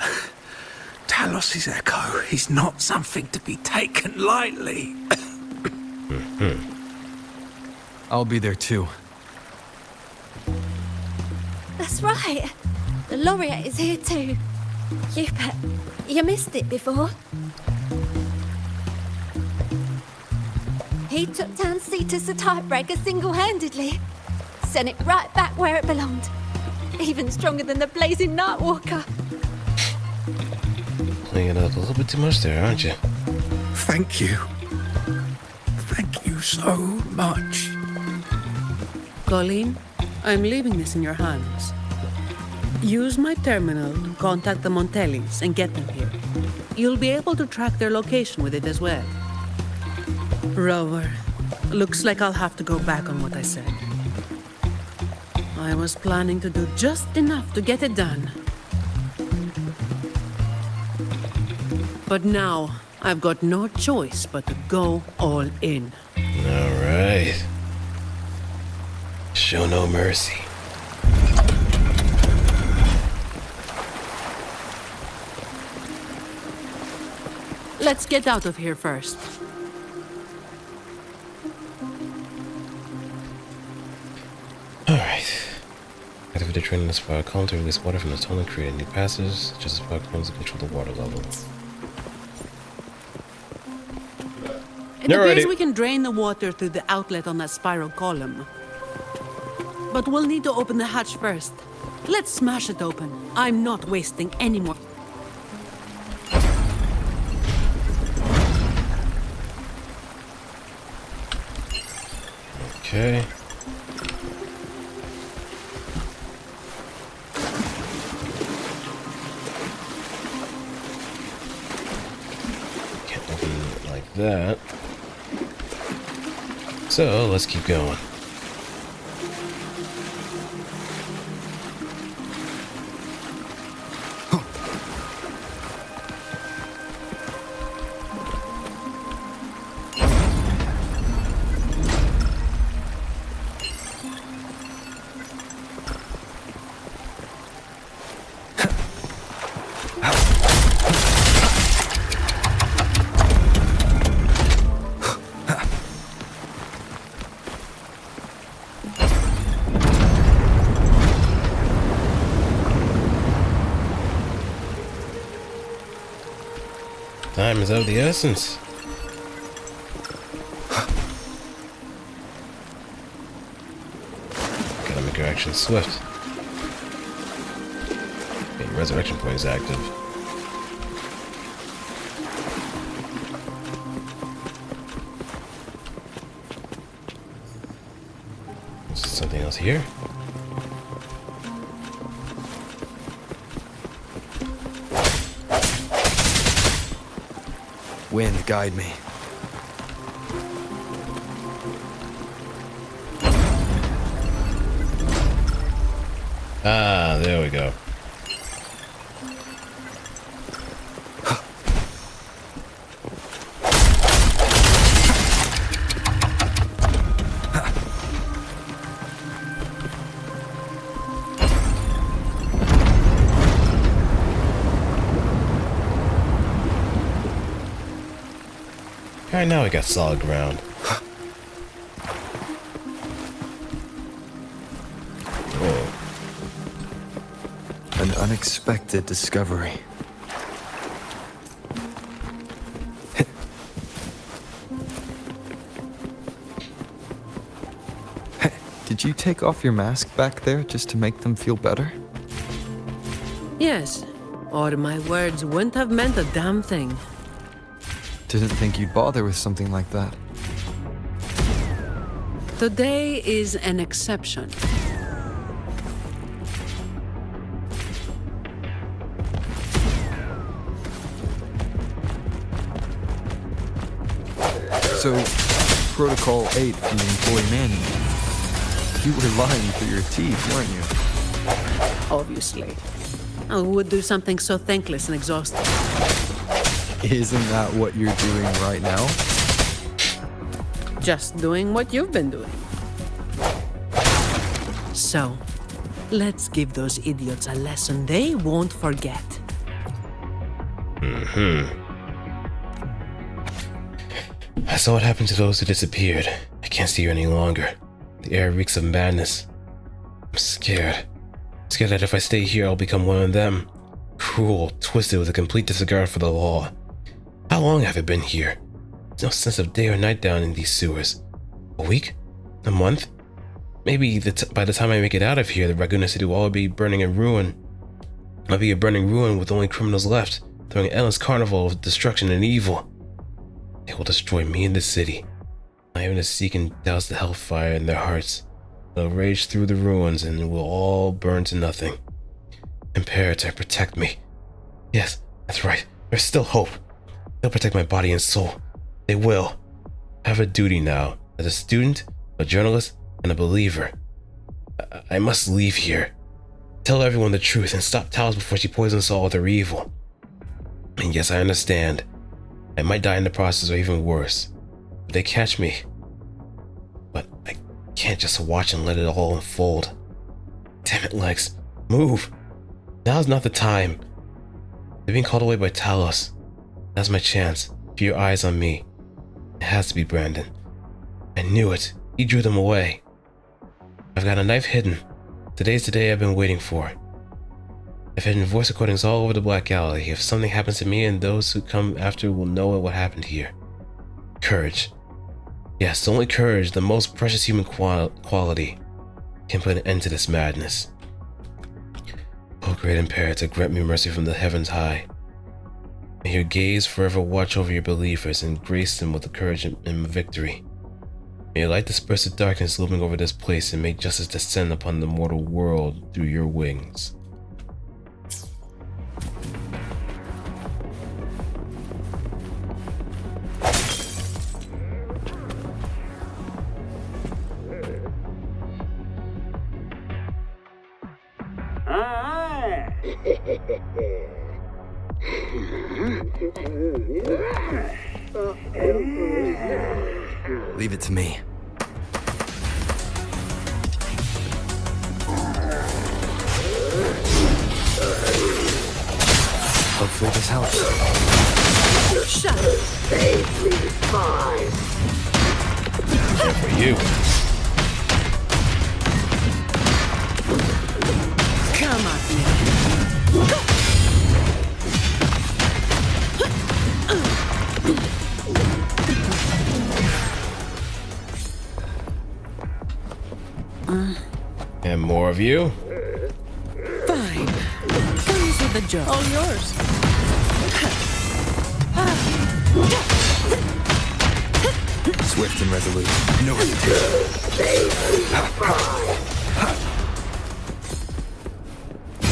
Talos's echo is not something to be taken lightly. I'll be there too. That's right. The laureate is here too. You missed it before. He took down Cetus the Typebreaker single-handedly. Sent it right back where it belonged. Even stronger than the blazing Nightwalker. Playing it up a little bit too much there, aren't you? Thank you. Thank you so much. Colleen, I'm leaving this in your hands. Use my terminal to contact the Montellis and get them here. You'll be able to track their location with it as well. Rover, looks like I'll have to go back on what I said. I was planning to do just enough to get it done. But now, I've got no choice but to go all in. All right. Show no mercy. Let's get out of here first. Alright. Activate the training as fire column to release water from the tunnel and create new passages, just as fire columns to control the water level. It appears we can drain the water through the outlet on that spiral column. But we'll need to open the hatch first. Let's smash it open. I'm not wasting any more. Okay. Can't open it like that. So let's keep going. Time is of the essence. Gotta make our action swift. Okay, resurrection point is active. Is there something else here? Wind, guide me. Ah, there we go. Alright, now we got solid ground. Whoa. An unexpected discovery. Did you take off your mask back there just to make them feel better? Yes, or my words wouldn't have meant a damn thing. Didn't think you'd bother with something like that. Today is an exception. So, Protocol 8 from the employee manual. You were lying through your teeth, weren't you? Obviously. I would do something so thankless and exhausting. Isn't that what you're doing right now? Just doing what you've been doing. So, let's give those idiots a lesson they won't forget. I saw what happened to those who disappeared. I can't stay here any longer. The air reeks of madness. I'm scared. Scared that if I stay here, I'll become one of them. Cruel, twisted, with a complete disregard for the law. How long have I been here? There's no sense of day or night down in these sewers. A week? A month? Maybe by the time I make it out of here, the Ragusa City will all be burning in ruin. I'll be a burning ruin with only criminals left, throwing an endless carnival of destruction and evil. They will destroy me and the city. Not even to seek and douse the hellfire in their hearts. They'll rage through the ruins and we'll all burn to nothing. Imperator, protect me. Yes, that's right. There's still hope. They'll protect my body and soul. They will. I have a duty now, as a student, a journalist, and a believer. I must leave here. Tell everyone the truth and stop Talos before she poisons us all with her evil. And yes, I understand. I might die in the process or even worse. If they catch me. But I can't just watch and let it all unfold. Damn it, Lex. Move. Now's not the time. They're being called away by Talos. That's my chance. Keep your eyes on me. It has to be Brandon. I knew it. He drew them away. I've got a knife hidden. Today's the day I've been waiting for. I've hidden voice recordings all over the Black Alley. If something happens to me, and those who come after will know what happened here. Courage. Yes, only courage, the most precious human quality, can put an end to this madness. O great Imperator, grant me mercy from the heavens high. May your gaze forever watch over your believers and grace them with the courage and victory. May your light disperse the darkness looming over this place and make justice descend upon the mortal world through your wings. Leave it to me. Hopefully this helps. Shut up. Here for you. Come at me. And more of you? Fine. Comes with the job. All yours. Swift and resolute. No hesitation.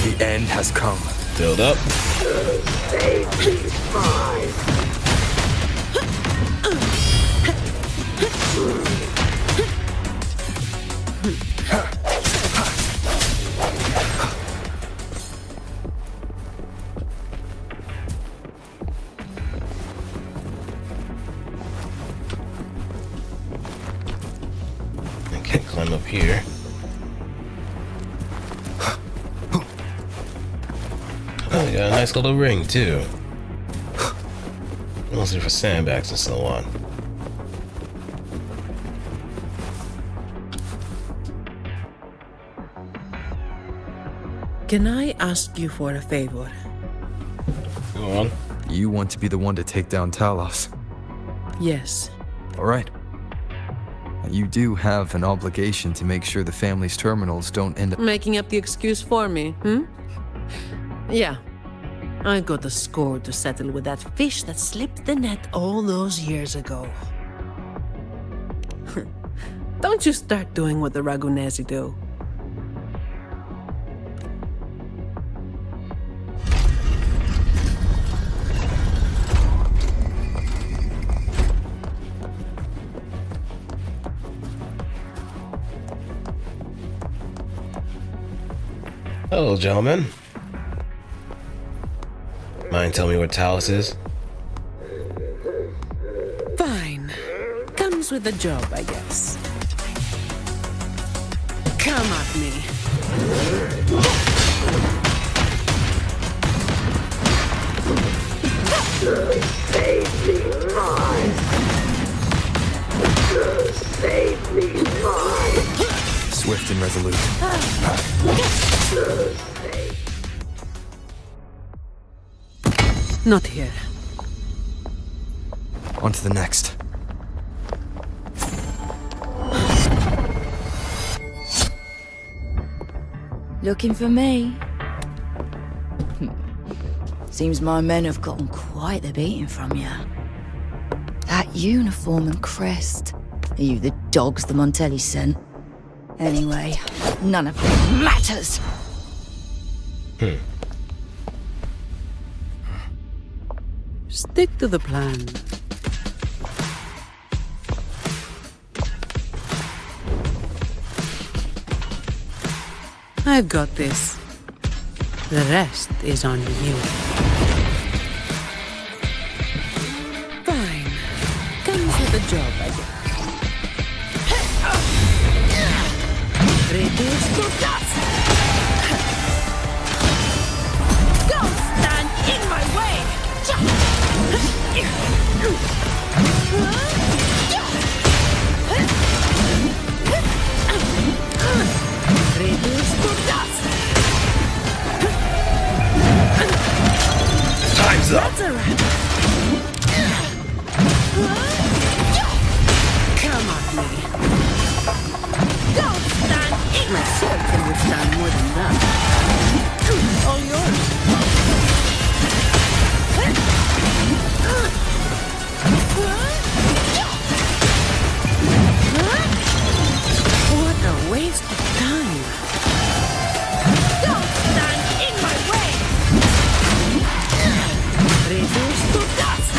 The end has come. Build up. I can't climb up here. Oh, they got a nice little ring too. Mostly for sandbags and so on. Can I ask you for a favor? Go on. You want to be the one to take down Talos. Yes. All right. You do have an obligation to make sure the family's terminals don't end up Making up the excuse for me, Yeah. I got a score to settle with that fish that slipped the net all those years ago. Don't you start doing what the Ragunesi do. Hello, gentlemen. Mind telling me what Talos is? Fine. Comes with the job, I guess. Come at me. swift and resolute. Not here. On to the next. Looking for me? Seems my men have gotten quite the beating from you. That uniform and crest. Are you the dogs the Montelli sent? Anyway, none of it matters. Stick to the plan. I've got this. The rest is on you. Fine. Comes with the job, I guess. Reduce to dust! Don't stand in my way! Reduce to dust! Time's up! That's a wrap. Come at me. Don't stand in my sword can withstand more than that. All yours. What a waste of time. Don't stand in my way. Reduce to dust.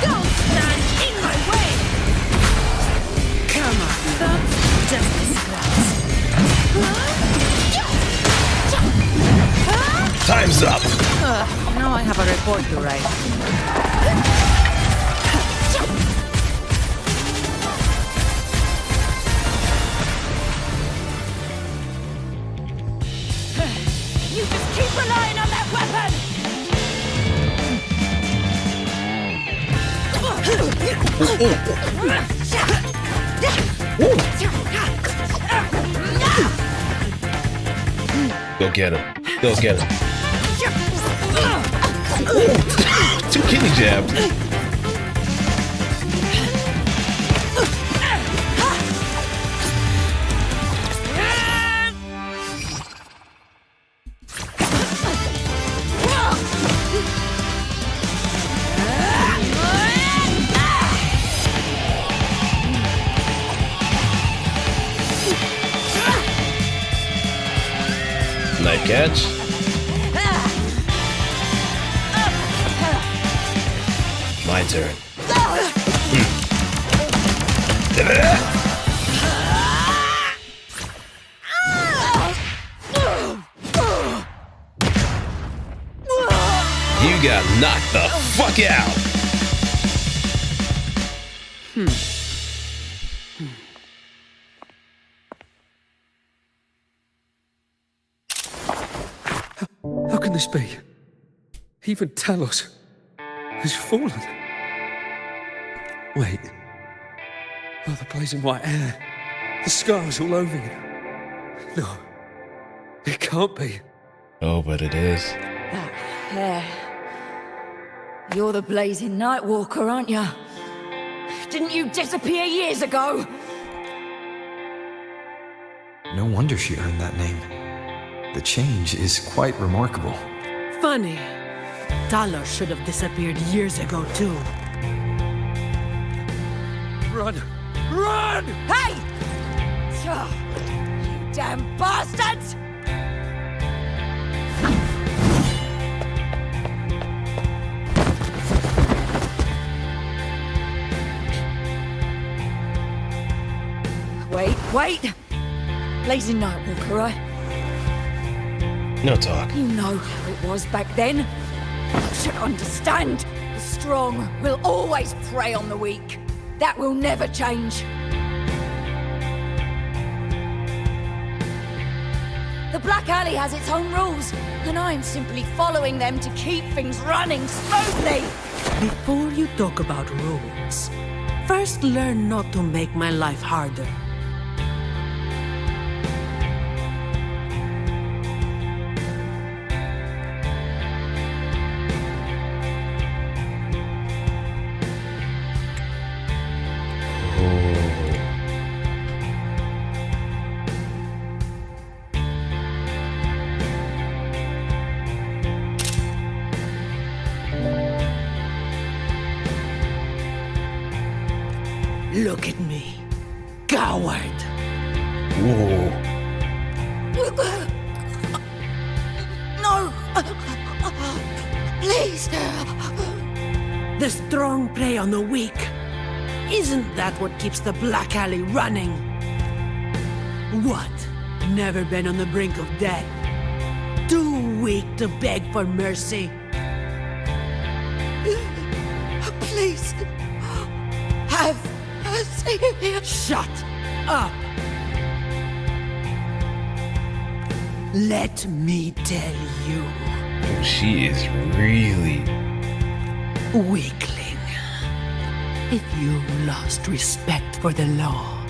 Don't stand in my way. Come on, that's just a scratch. Time's up! Now I have a report to write. You just keep relying on that weapon! Go get him. Go get him. Two kidney jabs. Knife catch. My turn. You got knocked the fuck out. How can this be? Even Talos. has fallen. Wait. Oh, the blazing white hair. The scars all over you. No. It can't be. Oh, but it is. That hair. You're the blazing night walker, aren't you? Didn't you disappear years ago? No wonder she earned that name. The change is quite remarkable. Funny. Talos should have disappeared years ago, too. Run! Run! Hey! You damn bastards! Wait! Blazing Nightwalker, right? No talk. You know how it was back then. You should understand. The strong will always prey on the weak. That will never change. The Black Alley has its own rules, and I'm simply following them to keep things running smoothly. Before you talk about rules, first learn not to make my life harder. Look at me. Coward. Whoa. No! Please! The strong prey on the weak. Isn't that what keeps the Black Alley running? What? Never been on the brink of death? Too weak to beg for mercy? Please! Have mercy! Shut up! Let me tell you. Oh, she is really... Weakling. If you lost respect for the law,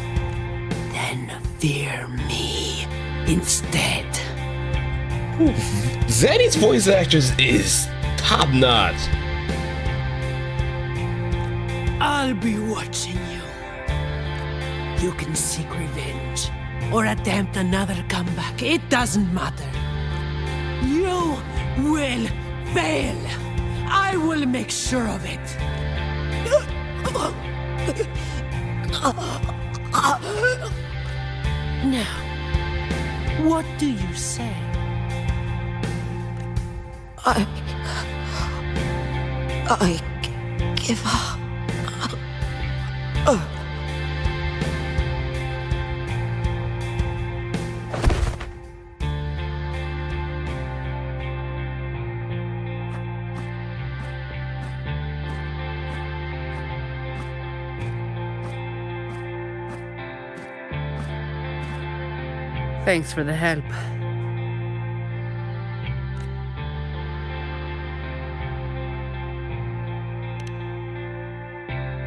then fear me instead. Ooh, Zani's voice actress is top-notch. I'll be watching you. You can seek revenge or attempt another comeback. It doesn't matter. You will fail. I will make sure of it. Now, what do you say? I give up. Thanks for the help.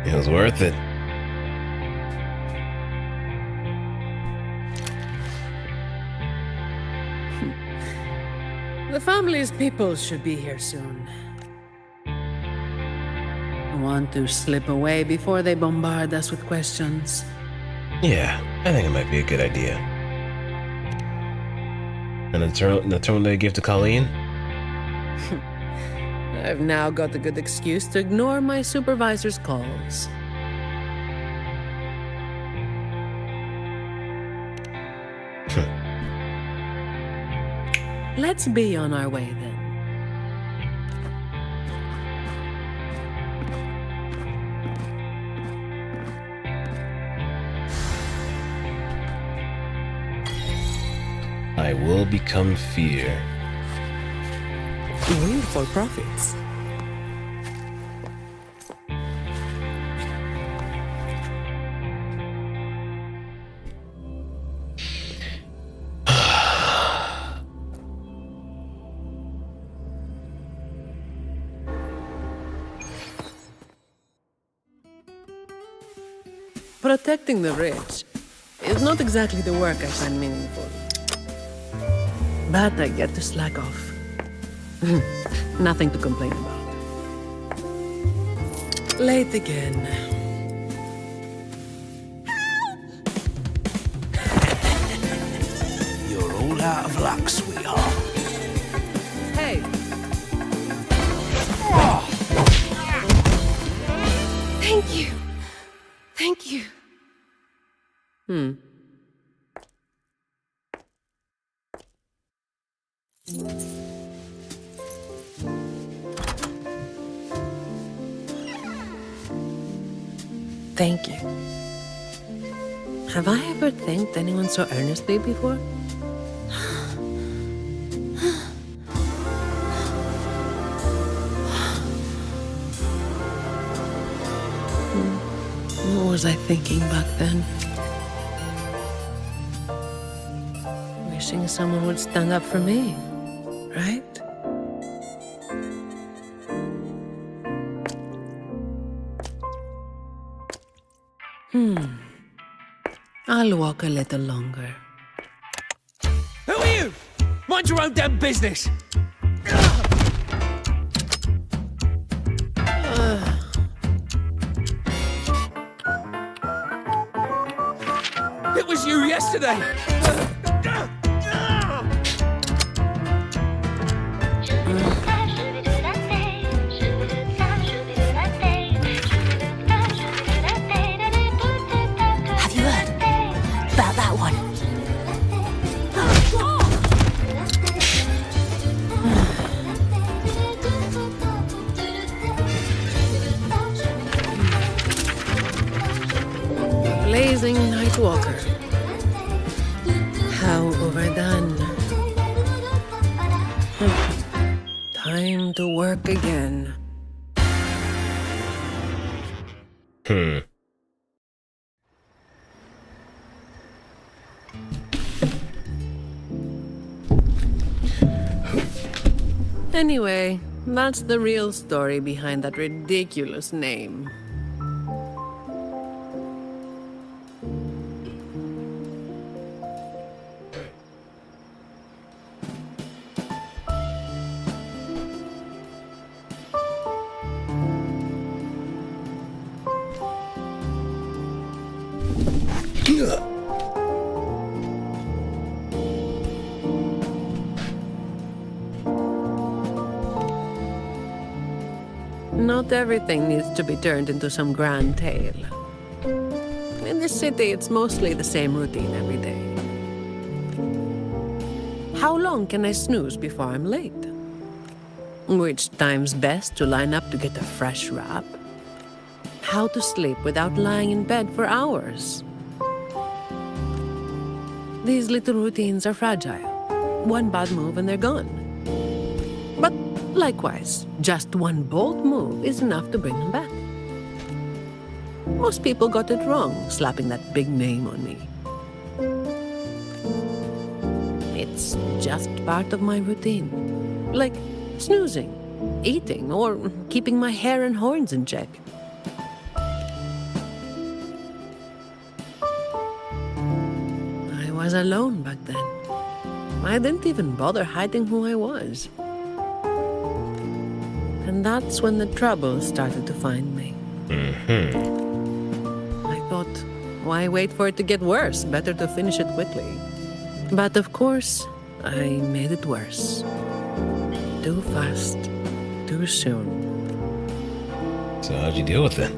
It was worth it. The family's people should be here soon. I want to slip away before they bombard us with questions. Yeah, I think it might be a good idea. And the tone they give to Colleen? I've now got a good excuse to ignore my supervisor's calls. Let's be on our way then. I will become fear. Wind for profits. Protecting the rich is not exactly the work I find meaningful. But I get to slack off. Nothing to complain about. Late again. You're all out of luck, sweetheart. Hey. Thank you. Thank you. Thank you. Have I ever thanked anyone so earnestly before? What was I thinking back then? Wishing someone would stand up for me, right? I'll walk a little longer. Who are you? Mind your own damn business. It was you yesterday. Have you heard about that one? Blazing night walker. How overdone. Time to work again. Anyway, that's the real story behind that ridiculous name. Not everything needs to be turned into some grand tale. In this city, it's mostly the same routine every day. How long can I snooze before I'm late? Which time's best to line up to get a fresh wrap? How to sleep without lying in bed for hours? These little routines are fragile. One bad move and they're gone. But likewise, just one bold move is enough to bring them back. Most people got it wrong, slapping that big name on me. It's just part of my routine. Like snoozing, eating, or keeping my hair and horns in check. I was alone back then. I didn't even bother hiding who I was. And that's when the trouble started to find me. I thought, why wait for it to get worse? Better to finish it quickly. But of course, I made it worse. Too fast, too soon. So how'd you deal with it?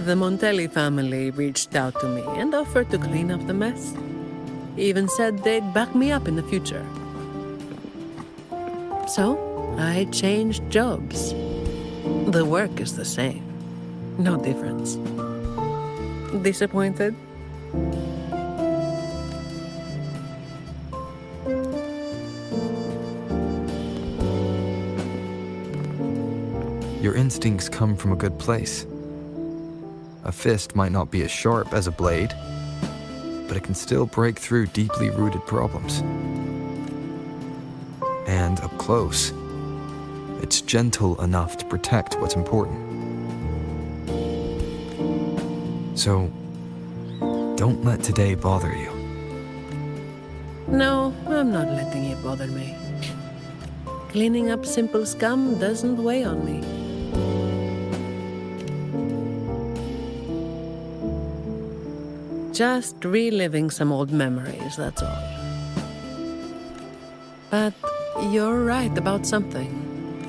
The Montelli family reached out to me and offered to clean up the mess. Even said they'd back me up in the future. So, I changed jobs. The work is the same. No difference. Disappointed? Your instincts come from a good place. A fist might not be as sharp as a blade, but it can still break through deeply rooted problems. And up close, it's gentle enough to protect what's important. So, don't let today bother you. No, I'm not letting it bother me. Cleaning up simple scum doesn't weigh on me. Just reliving some old memories, that's all. But you're right about something.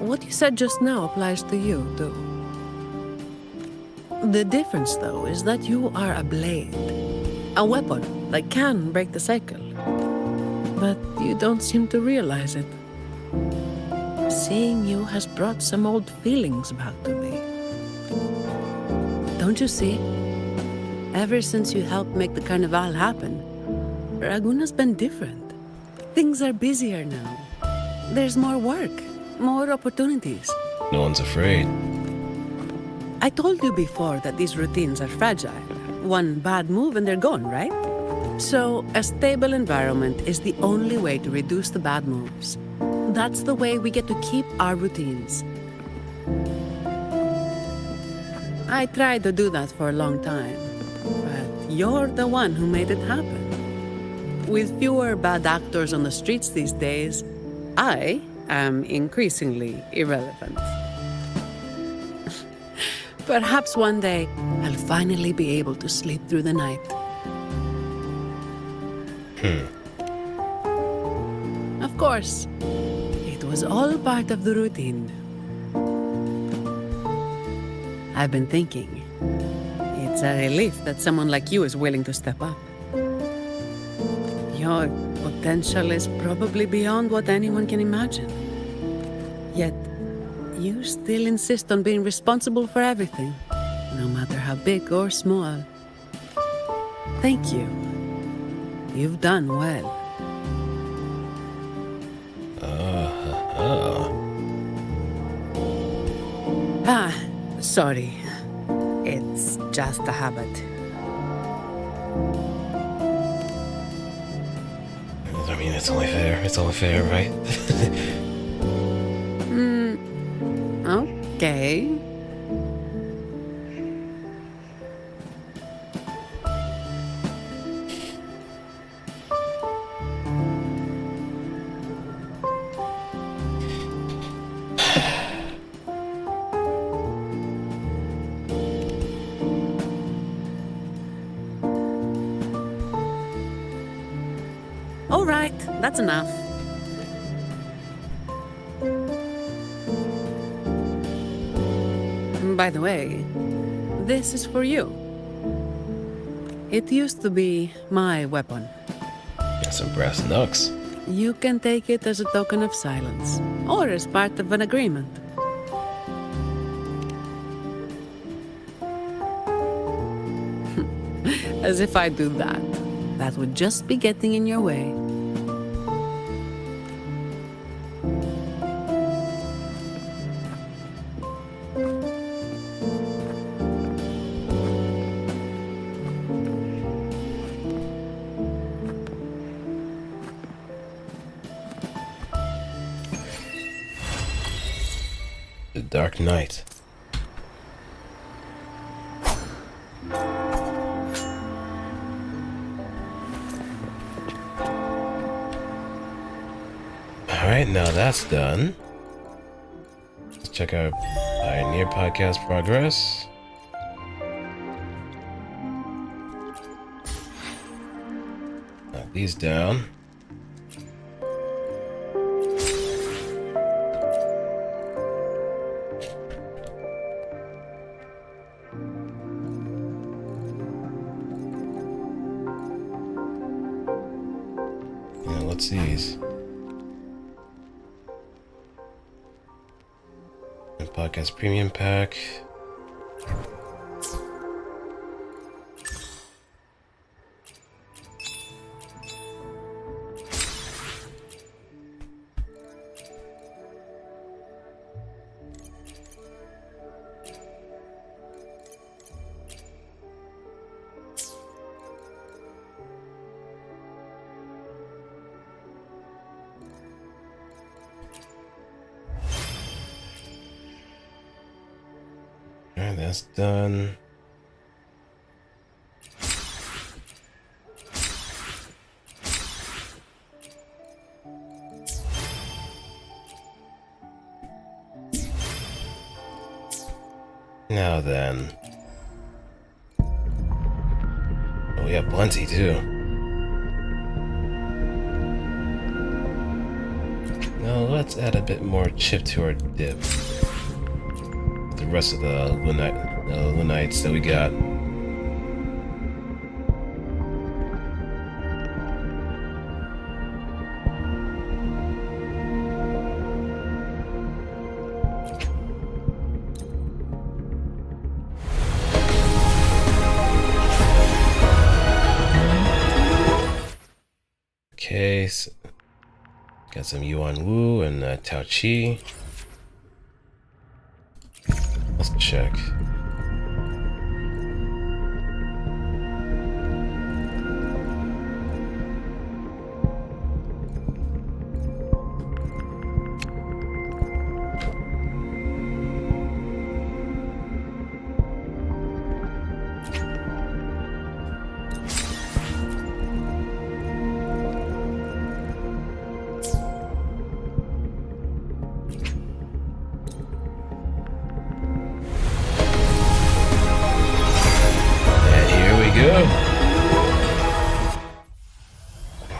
What you said just now applies to you, too. The difference, though, is that you are a blade. A weapon that can break the cycle. But you don't seem to realize it. Seeing you has brought some old feelings back to me. Don't you see? Ever since you helped make the carnival happen, Raguna's been different. Things are busier now. There's more work, more opportunities. No one's afraid. I told you before that these routines are fragile. One bad move and they're gone, right? So, a stable environment is the only way to reduce the bad moves. That's the way we get to keep our routines. I tried to do that for a long time, but you're the one who made it happen. With fewer bad actors on the streets these days, I am increasingly irrelevant. Perhaps one day, I'll finally be able to sleep through the night. Of course, it was all part of the routine. I've been thinking, it's a relief that someone like you is willing to step up. Your potential is probably beyond what anyone can imagine. Yet, you still insist on being responsible for everything, no matter how big or small. Thank you. You've done well. Sorry. It's just a habit. I mean, it's only fair. It's only fair, right? Okay. All right, that's enough. By the way, this is for you. It used to be my weapon. Got some brass knucks. You can take it as a token of silence, or as part of an agreement. As if I do that. That would just be getting in your way. The Dark Knight. Alright, now that's done. Let's check out Pioneer Podcast progress. Knock these down. Now, what's these? Podcast Premium Pack. Alright, that's done. Now then. Oh, we have plenty too. Now let's add a bit more chip to our dip. The rest of the Lunites that we got. Okay, so got some Yuan Wu and Tao Chi. Let's check.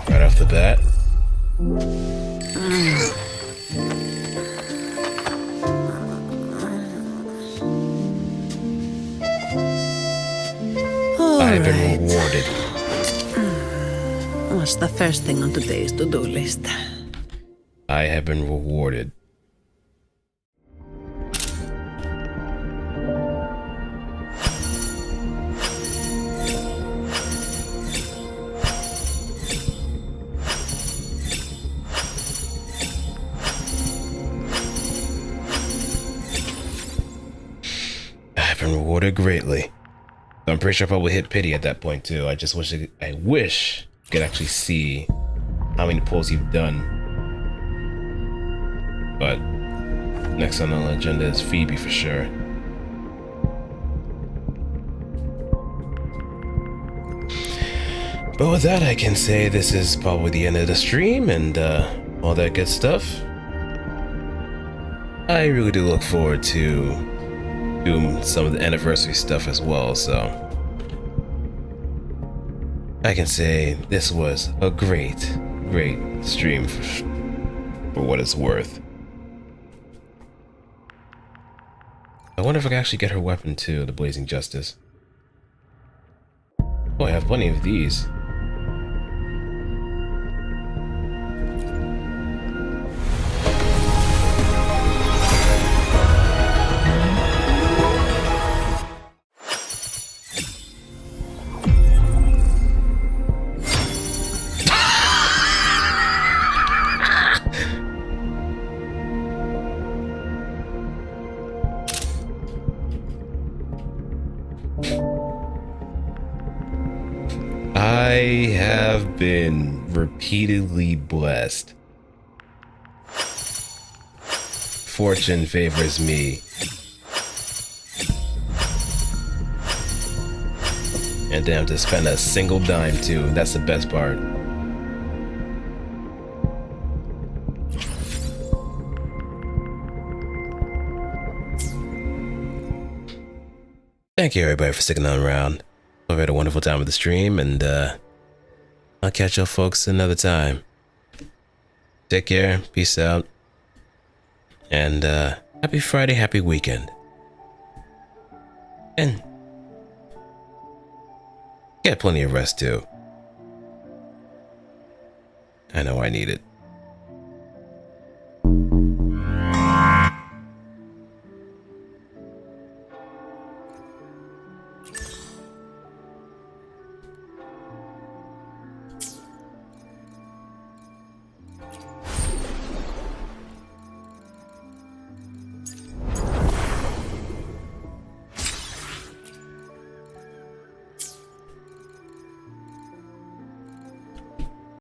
Right off the bat. I've been rewarded. What's the first thing on today's to-do list? I have been rewarded. Been rewarded greatly. I'm pretty sure I probably hit pity at that point too. I just wish I wish you could actually see how many pulls you've done. But next on the agenda is Phoebe for sure. But with that, I can say this is probably the end of the stream and all that good stuff. I really do look forward to doing some of the anniversary stuff as well, so I can say this was a great stream for what it's worth. I wonder if I can actually get her weapon too, the Blazing Justice. Oh, I have plenty of these. I have been repeatedly blessed. Fortune favors me. And didn't have to spend a single dime too. That's the best part. Thank you everybody for sticking around. Hope you had a wonderful time with the stream, and I'll catch y'all folks another time. Take care, peace out, and happy Friday, happy weekend. And get plenty of rest too. I know I need it.